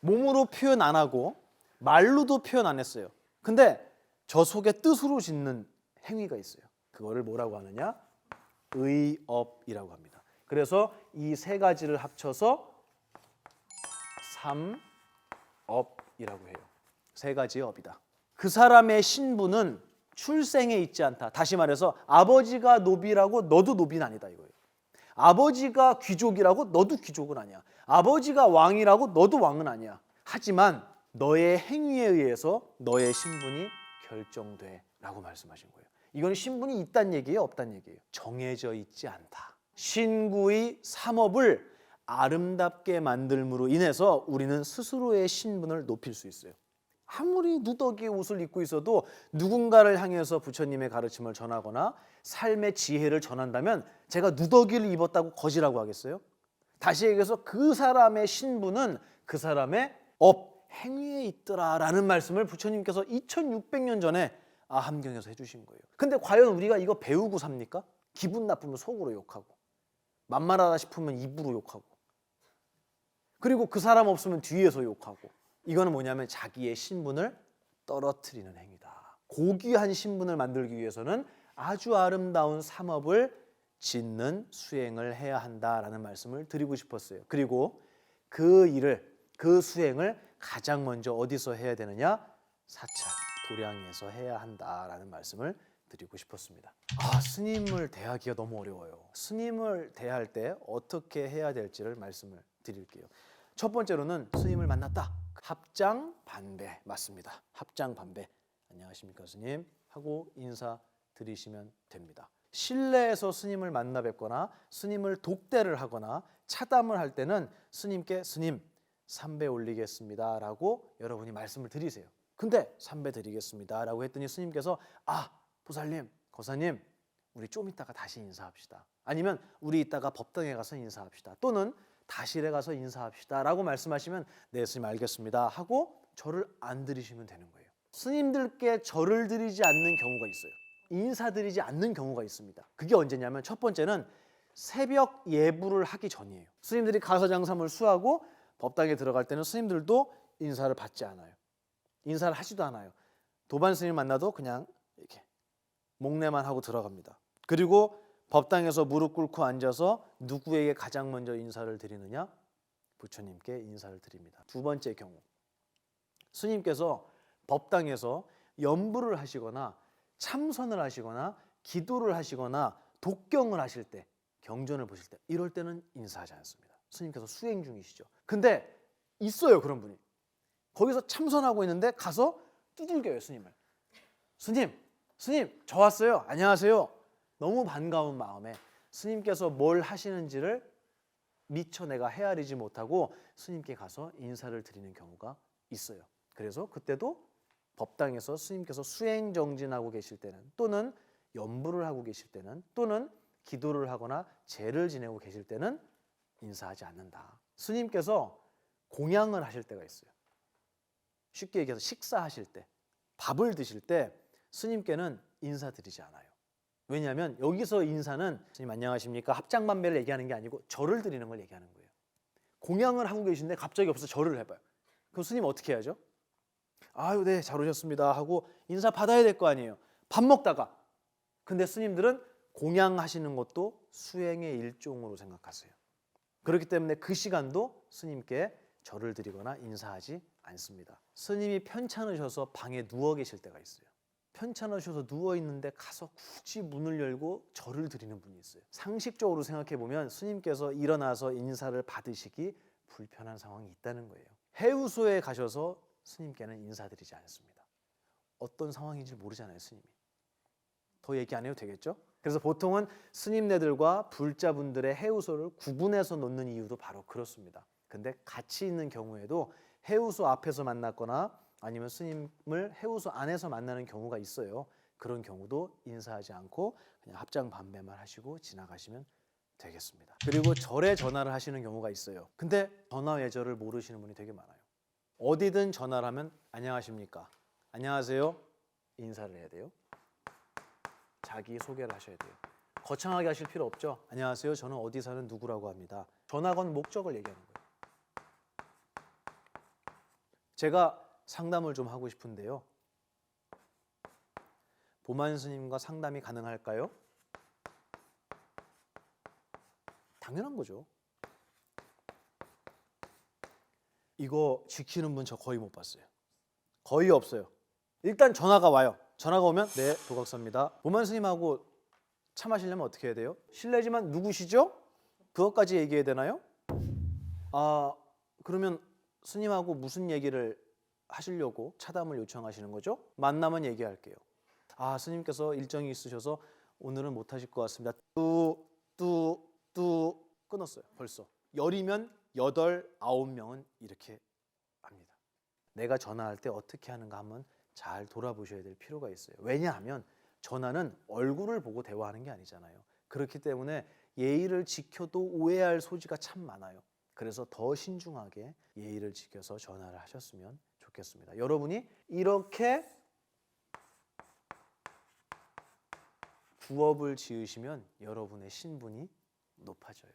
몸으로 표현 안 하고 말로도 표현 안 했어요. 근데 저 속에 뜻으로 짓는 행위가 있어요. 그거를 뭐라고 하느냐? 의업이라고 합니다. 그래서 이 세 가지를 합쳐서 삼업이라고 해요. 세 가지의 업이다. 그 사람의 신분은 출생에 있지 않다. 다시 말해서 아버지가 노비라고 너도 노비는 아니다 이거예요. 아버지가 귀족이라고 너도 귀족은 아니야. 아버지가 왕이라고 너도 왕은 아니야. 하지만 너의 행위에 의해서 너의 신분이 결정돼 라고 말씀하신 거예요. 이건 신분이 있다는 얘기예요? 없다는 얘기예요? 정해져 있지 않다. 신구의 삼업을 아름답게 만들므로 인해서 우리는 스스로의 신분을 높일 수 있어요. 아무리 누더기의 옷을 입고 있어도 누군가를 향해서 부처님의 가르침을 전하거나 삶의 지혜를 전한다면 제가 누더기를 입었다고 거지라고 하겠어요? 다시 얘기해서 그 사람의 신분은 그 사람의 행위에 있더라라는 말씀을 부처님께서 2600년 전에 아함경에서 해주신 거예요. 근데 과연 우리가 이거 배우고 삽니까? 기분 나쁘면 속으로 욕하고 만만하다 싶으면 입으로 욕하고 그리고 그 사람 없으면 뒤에서 욕하고 이거는 뭐냐면 자기의 신분을 떨어뜨리는 행위다. 고귀한 신분을 만들기 위해서는 아주 아름다운 삼업을 짓는 수행을 해야 한다라는 말씀을 드리고 싶었어요. 그리고 그 수행을 가장 먼저 어디서 해야 되느냐? 사찰, 도량에서 해야 한다라는 말씀을 드리고 싶었습니다. 스님을 대하기가 너무 어려워요. 스님을 대할 때 어떻게 해야 될지를 말씀을 드릴게요. 첫 번째로는 스님을 만났다. 합장반배 맞습니다. 합장반배. 안녕하십니까 스님 하고 인사드리시면 됩니다. 실내에서 스님을 만나 뵙거나 스님을 독대를 하거나 차담을 할 때는 스님께 스님 삼배 올리겠습니다 라고 여러분이 말씀을 드리세요. 근데 삼배 드리겠습니다 라고 했더니 스님께서 보살님, 거사님 우리 좀 이따가 다시 인사합시다. 아니면 우리 이따가 법당에 가서 인사합시다. 또는 다실에 가서 인사합시다 라고 말씀하시면 네 스님 알겠습니다 하고 절을 안 드리시면 되는 거예요. 스님들께 절을 드리지 않는 경우가 있어요. 인사드리지 않는 경우가 있습니다. 그게 언제냐면 첫 번째는 새벽 예불을 하기 전이에요. 스님들이 가서장삼을 수하고 법당에 들어갈 때는 스님들도 인사를 받지 않아요. 인사를 하지도 않아요. 도반 스님 만나도 그냥 이렇게 목례만 하고 들어갑니다. 그리고 법당에서 무릎 꿇고 앉아서 누구에게 가장 먼저 인사를 드리느냐? 부처님께 인사를 드립니다. 두 번째 경우, 스님께서 법당에서 연부를 하시거나 참선을 하시거나 기도를 하시거나 독경을 하실 때, 경전을 보실 때 이럴 때는 인사하지 않습니다. 스님께서 수행 중이시죠. 근데 있어요 그런 분이. 거기서 참선하고 있는데 가서 두들겨요 스님을. 스님 스님, 저 왔어요. 안녕하세요. 너무 반가운 마음에 스님께서 뭘 하시는지를 미처 내가 헤아리지 못하고 스님께 가서 인사를 드리는 경우가 있어요. 그래서 그때도 법당에서 스님께서 수행정진하고 계실 때는, 또는 연부를 하고 계실 때는, 또는 기도를 하거나 제를 지내고 계실 때는 인사하지 않는다. 스님께서 공양을 하실 때가 있어요. 쉽게 얘기해서 식사하실 때, 밥을 드실 때 스님께는 인사드리지 않아요. 왜냐하면 여기서 인사는 스님 안녕하십니까 합장반배를 얘기하는 게 아니고 절을 드리는 걸 얘기하는 거예요. 공양을 하고 계신데 갑자기 없어서 절을 해봐요. 그럼 스님 어떻게 해야죠? 아유, 네, 잘 오셨습니다 하고 인사 받아야 될 거 아니에요. 밥 먹다가. 근데 스님들은 공양하시는 것도 수행의 일종으로 생각하세요. 그렇기 때문에 그 시간도 스님께 절을 드리거나 인사하지 않습니다. 스님이 편찮으셔서 방에 누워 계실 때가 있어요. 편찮으셔서 누워 있는데 가서 굳이 문을 열고 절을 드리는 분이 있어요. 상식적으로 생각해 보면 스님께서 일어나서 인사를 받으시기 불편한 상황이 있다는 거예요. 해우소에 가셔서 스님께는 인사드리지 않습니다. 어떤 상황인지 모르잖아요, 스님이. 더 얘기 안 해도 되겠죠? 그래서 보통은 스님네들과 불자분들의 해우소를 구분해서 놓는 이유도 바로 그렇습니다. 근데 같이 있는 경우에도 해우소 앞에서 만났거나 아니면 스님을 해우소 안에서 만나는 경우가 있어요. 그런 경우도 인사하지 않고 그냥 합장반배만 하시고 지나가시면 되겠습니다. 그리고 절에 전화를 하시는 경우가 있어요. 근데 전화 외절을 모르시는 분이 되게 많아요. 어디든 전화를 하면 안녕하십니까? 안녕하세요? 인사를 해야 돼요. 자기 소개를 하셔야 돼요. 거창하게 하실 필요 없죠. 안녕하세요. 저는 어디 사는 누구라고 합니다. 전화 건 목적을 얘기하는 거예요. 제가 상담을 좀 하고 싶은데요. 보만 스님과 상담이 가능할까요? 당연한 거죠. 이거 지키는 분 저 거의 못 봤어요. 거의 없어요. 일단 전화가 와요. 전화가 오면 네, 도각사입니다. 보만 스님하고 차 마시려면 어떻게 해야 돼요? 실례지만 누구시죠? 그것까지 얘기해야 되나요? 그러면 스님하고 무슨 얘기를 하시려고 차담을 요청하시는 거죠? 만나면 얘기할게요. 스님께서 일정이 있으셔서 오늘은 못 하실 것 같습니다. 뚜 끊었어요. 벌써. 열이면 8, 9명은 이렇게 합니다. 내가 전화할 때 어떻게 하는가 한번 잘 돌아보셔야 될 필요가 있어요. 왜냐하면 전화는 얼굴을 보고 대화하는 게 아니잖아요. 그렇기 때문에 예의를 지켜도 오해할 소지가 참 많아요. 그래서 더 신중하게 예의를 지켜서 전화를 하셨으면 좋겠습니다. 여러분이 이렇게 부업을 지으시면 여러분의 신분이 높아져요.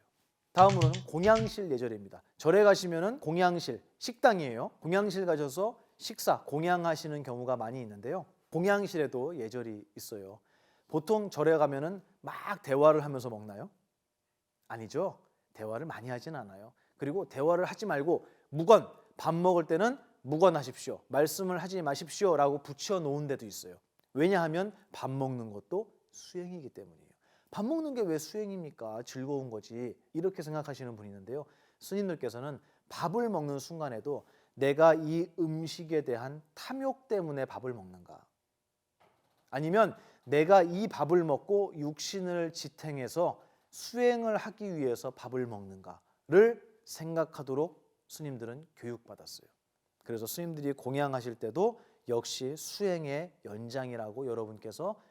다음으로는 공양실 예절입니다. 절에 가시면은 공양실, 식당이에요. 공양실 가셔서 식사, 공양하시는 경우가 많이 있는데요. 공양실에도 예절이 있어요. 보통 절에 가면은 막 대화를 하면서 먹나요? 아니죠. 대화를 많이 하진 않아요. 그리고 대화를 하지 말고 무건, 밥 먹을 때는 무건하십시오. 말씀을 하지 마십시오 라고 붙여 놓은 데도 있어요. 왜냐하면 밥 먹는 것도 수행이기 때문이에요. 밥 먹는 게 왜 수행입니까? 즐거운 거지. 이렇게 생각하시는 분이 있는데요. 스님들께서는 밥을 먹는 순간에도 내가 이 음식에 대한 탐욕 때문에 밥을 먹는가? 아니면 내가 이 밥을 먹고 육신을 지탱해서 수행을 하기 위해서 밥을 먹는가를 생각하도록 스님들은 교육받았어요. 그래서 스님들이 공양하실 때도 역시 수행의 연장이라고 여러분께서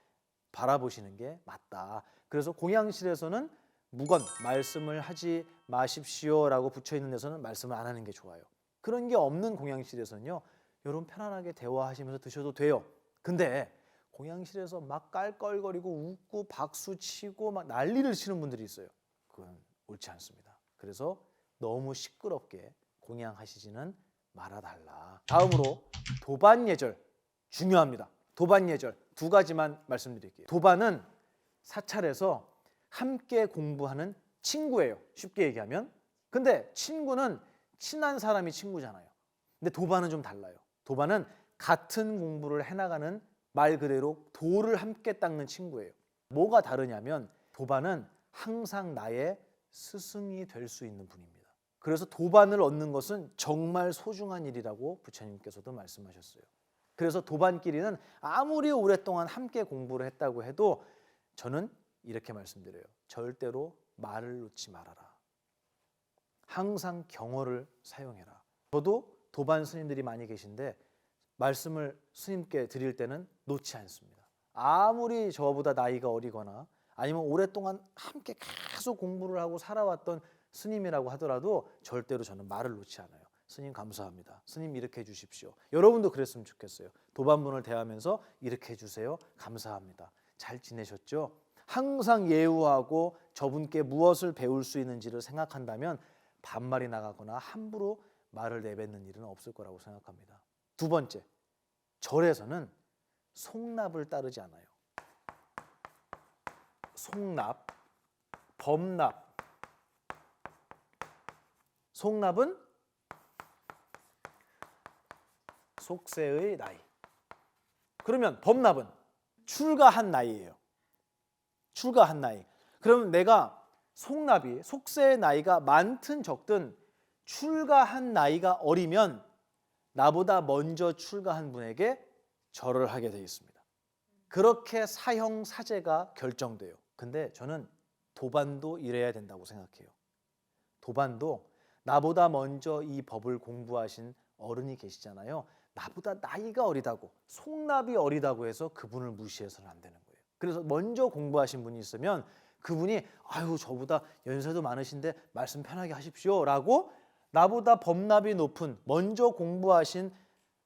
바라보시는 게 맞다. 그래서 공양실에서는 무건, 말씀을 하지 마십시오라고 붙여있는 데서는 말씀을 안 하는 게 좋아요. 그런 게 없는 공양실에서는요, 여러분 편안하게 대화하시면서 드셔도 돼요. 근데 공양실에서 막 깔깔거리고 웃고 박수 치고 막 난리를 치는 분들이 있어요. 그건 옳지 않습니다. 그래서 너무 시끄럽게 공양하시지는 말아달라. 다음으로 도반예절 중요합니다. 도반예절 2가지만 말씀드릴게요. 도반은 사찰에서 함께 공부하는 친구예요. 쉽게 얘기하면. 근데 친구는 친한 사람이 친구잖아요. 근데 도반은 좀 달라요. 도반은 같은 공부를 해나가는 말 그대로 도를 함께 닦는 친구예요. 뭐가 다르냐면 도반은 항상 나의 스승이 될 수 있는 분입니다. 그래서 도반을 얻는 것은 정말 소중한 일이라고 부처님께서도 말씀하셨어요. 그래서 도반끼리는 아무리 오랫동안 함께 공부를 했다고 해도 저는 이렇게 말씀드려요. 절대로 말을 놓지 말아라. 항상 경어를 사용해라. 저도 도반 스님들이 많이 계신데 말씀을 스님께 드릴 때는 놓지 않습니다. 아무리 저보다 나이가 어리거나 아니면 오랫동안 함께 계속 공부를 하고 살아왔던 스님이라고 하더라도 절대로 저는 말을 놓지 않아요. 스님 감사합니다. 스님 이렇게 해주십시오. 여러분도 그랬으면 좋겠어요. 도반분을 대하면서 이렇게 해주세요. 감사합니다. 잘 지내셨죠? 항상 예우하고 저분께 무엇을 배울 수 있는지를 생각한다면 반말이 나가거나 함부로 말을 내뱉는 일은 없을 거라고 생각합니다. 두 번째, 절에서는 송납을 따르지 않아요. 송납, 범납. 송납은 속세의 나이. 그러면 범납은 출가한 나이예요. 출가한 나이. 그러면 내가 송납이 속세의 나이가 많든 적든 출가한 나이가 어리면 나보다 먼저 출가한 분에게 절을 하게 되어 있습니다. 그렇게 사형 사제가 결정돼요. 근데 저는 도반도 이래야 된다고 생각해요. 도반도 나보다 먼저 이 법을 공부하신 어른이 계시잖아요. 나보다 나이가 어리다고, 송납이 어리다고 해서 그분을 무시해서는 안 되는 거예요. 그래서 먼저 공부하신 분이 있으면 그분이 아유 저보다 연세도 많으신데 말씀 편하게 하십시오 라고 나보다 범납이 높은 먼저 공부하신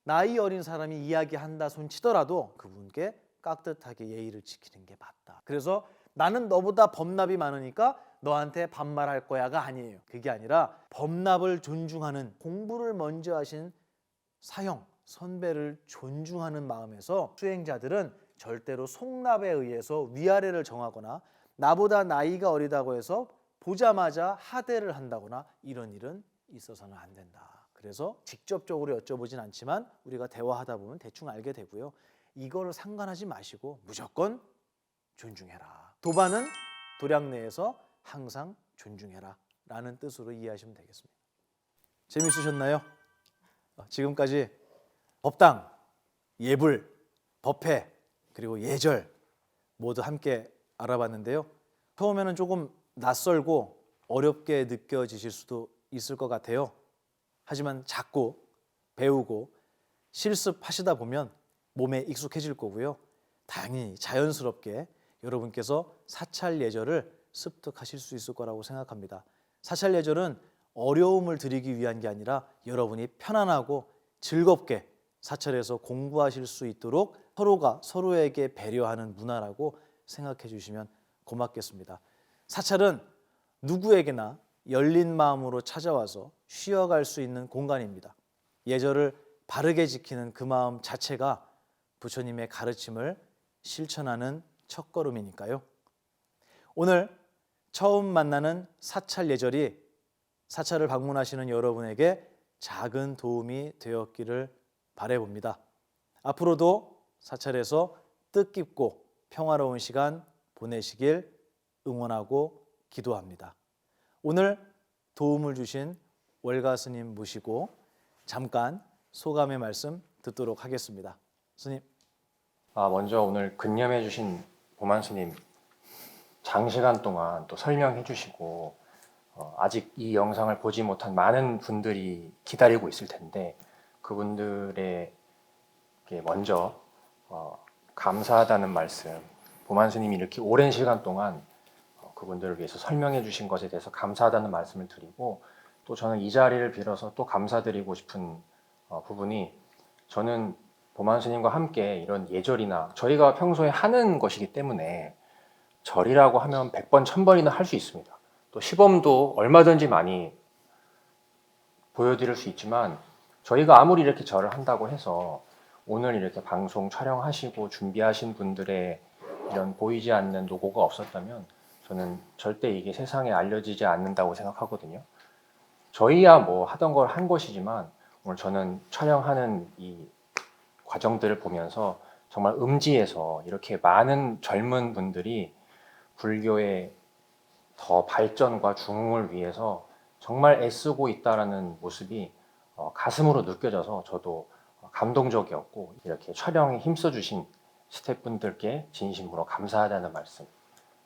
나이 어린 사람이 이야기한다 손 치더라도 그분께 깍듯하게 예의를 지키는 게 맞다. 그래서 나는 너보다 범납이 많으니까 너한테 반말할 거야가 아니에요. 그게 아니라 범납을 존중하는, 공부를 먼저 하신 사형, 선배를 존중하는 마음에서 수행자들은 절대로 송납에 의해서 위아래를 정하거나 나보다 나이가 어리다고 해서 보자마자 하대를 한다거나 이런 일은 있어서는 안 된다. 그래서 직접적으로 여쭤보진 않지만 우리가 대화하다 보면 대충 알게 되고요. 이거를 상관하지 마시고 무조건 존중해라. 도반은 도량 내에서 항상 존중해라 라는 뜻으로 이해하시면 되겠습니다. 재밌으셨나요? 지금까지 법당, 예불, 법회, 그리고 예절 모두 함께 알아봤는데요. 처음에는 조금 낯설고 어렵게 느껴지실 수도 있을 것 같아요. 하지만 자꾸 배우고 실습하시다 보면 몸에 익숙해질 거고요. 당연히 자연스럽게 여러분께서 사찰 예절을 습득하실 수 있을 거라고 생각합니다. 사찰 예절은 어려움을 드리기 위한 게 아니라 여러분이 편안하고 즐겁게 사찰에서 공부하실 수 있도록 서로가 서로에게 배려하는 문화라고 생각해 주시면 고맙겠습니다. 사찰은 누구에게나 열린 마음으로 찾아와서 쉬어갈 수 있는 공간입니다. 예절을 바르게 지키는 그 마음 자체가 부처님의 가르침을 실천하는 첫걸음이니까요. 오늘 처음 만나는 사찰 예절이 사찰을 방문하시는 여러분에게 작은 도움이 되었기를 바라봅니다. 앞으로도 사찰에서 뜻깊고 평화로운 시간 보내시길 응원하고 기도합니다. 오늘 도움을 주신 월가 스님 모시고 잠깐 소감의 말씀 듣도록 하겠습니다. 스님. 먼저 오늘 근념해 주신 보만 스님 장시간 동안 또 설명해 주시고 아직 이 영상을 보지 못한 많은 분들이 기다리고 있을 텐데 그분들에게 먼저 감사하다는 말씀, 보만 스님이 이렇게 오랜 시간 동안 그분들을 위해서 설명해 주신 것에 대해서 감사하다는 말씀을 드리고, 또 저는 이 자리를 빌어서 또 감사드리고 싶은 부분이, 저는 보만 스님과 함께 이런 예절이나 저희가 평소에 하는 것이기 때문에 절이라고 하면 100번, 1000번이나 할 수 있습니다. 또 시범도 얼마든지 많이 보여드릴 수 있지만 저희가 아무리 이렇게 절을 한다고 해서 오늘 이렇게 방송 촬영하시고 준비하신 분들의 이런 보이지 않는 노고가 없었다면 저는 절대 이게 세상에 알려지지 않는다고 생각하거든요. 저희야 뭐 하던 걸 한 것이지만 오늘 저는 촬영하는 이 과정들을 보면서 정말 음지에서 이렇게 많은 젊은 분들이 불교의 더 발전과 중흥을 위해서 정말 애쓰고 있다라는 모습이 가슴으로 느껴져서 저도 감동적이었고 이렇게 촬영에 힘써주신 스태프분들께 진심으로 감사하다는 말씀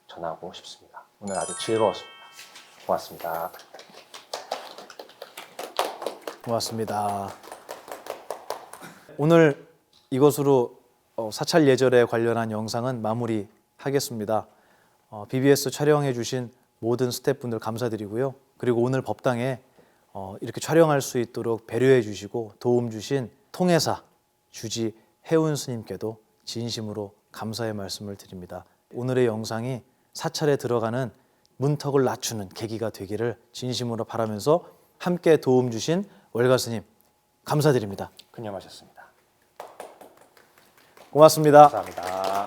전하고 싶습니다. 오늘 아주 즐거웠습니다. 고맙습니다. 고맙습니다. 오늘 이것으로 사찰 예절에 관련한 영상은 마무리하겠습니다. BBS 촬영해 주신 모든 스태프분들 감사드리고요. 그리고 오늘 법당에 이렇게 촬영할 수 있도록 배려해 주시고 도움 주신 통해사 주지 해운 스님께도 진심으로 감사의 말씀을 드립니다. 오늘의 영상이 사찰에 들어가는 문턱을 낮추는 계기가 되기를 진심으로 바라면서 함께 도움 주신 월가 스님 감사드립니다. 근념하셨습니다. 고맙습니다. 감사합니다.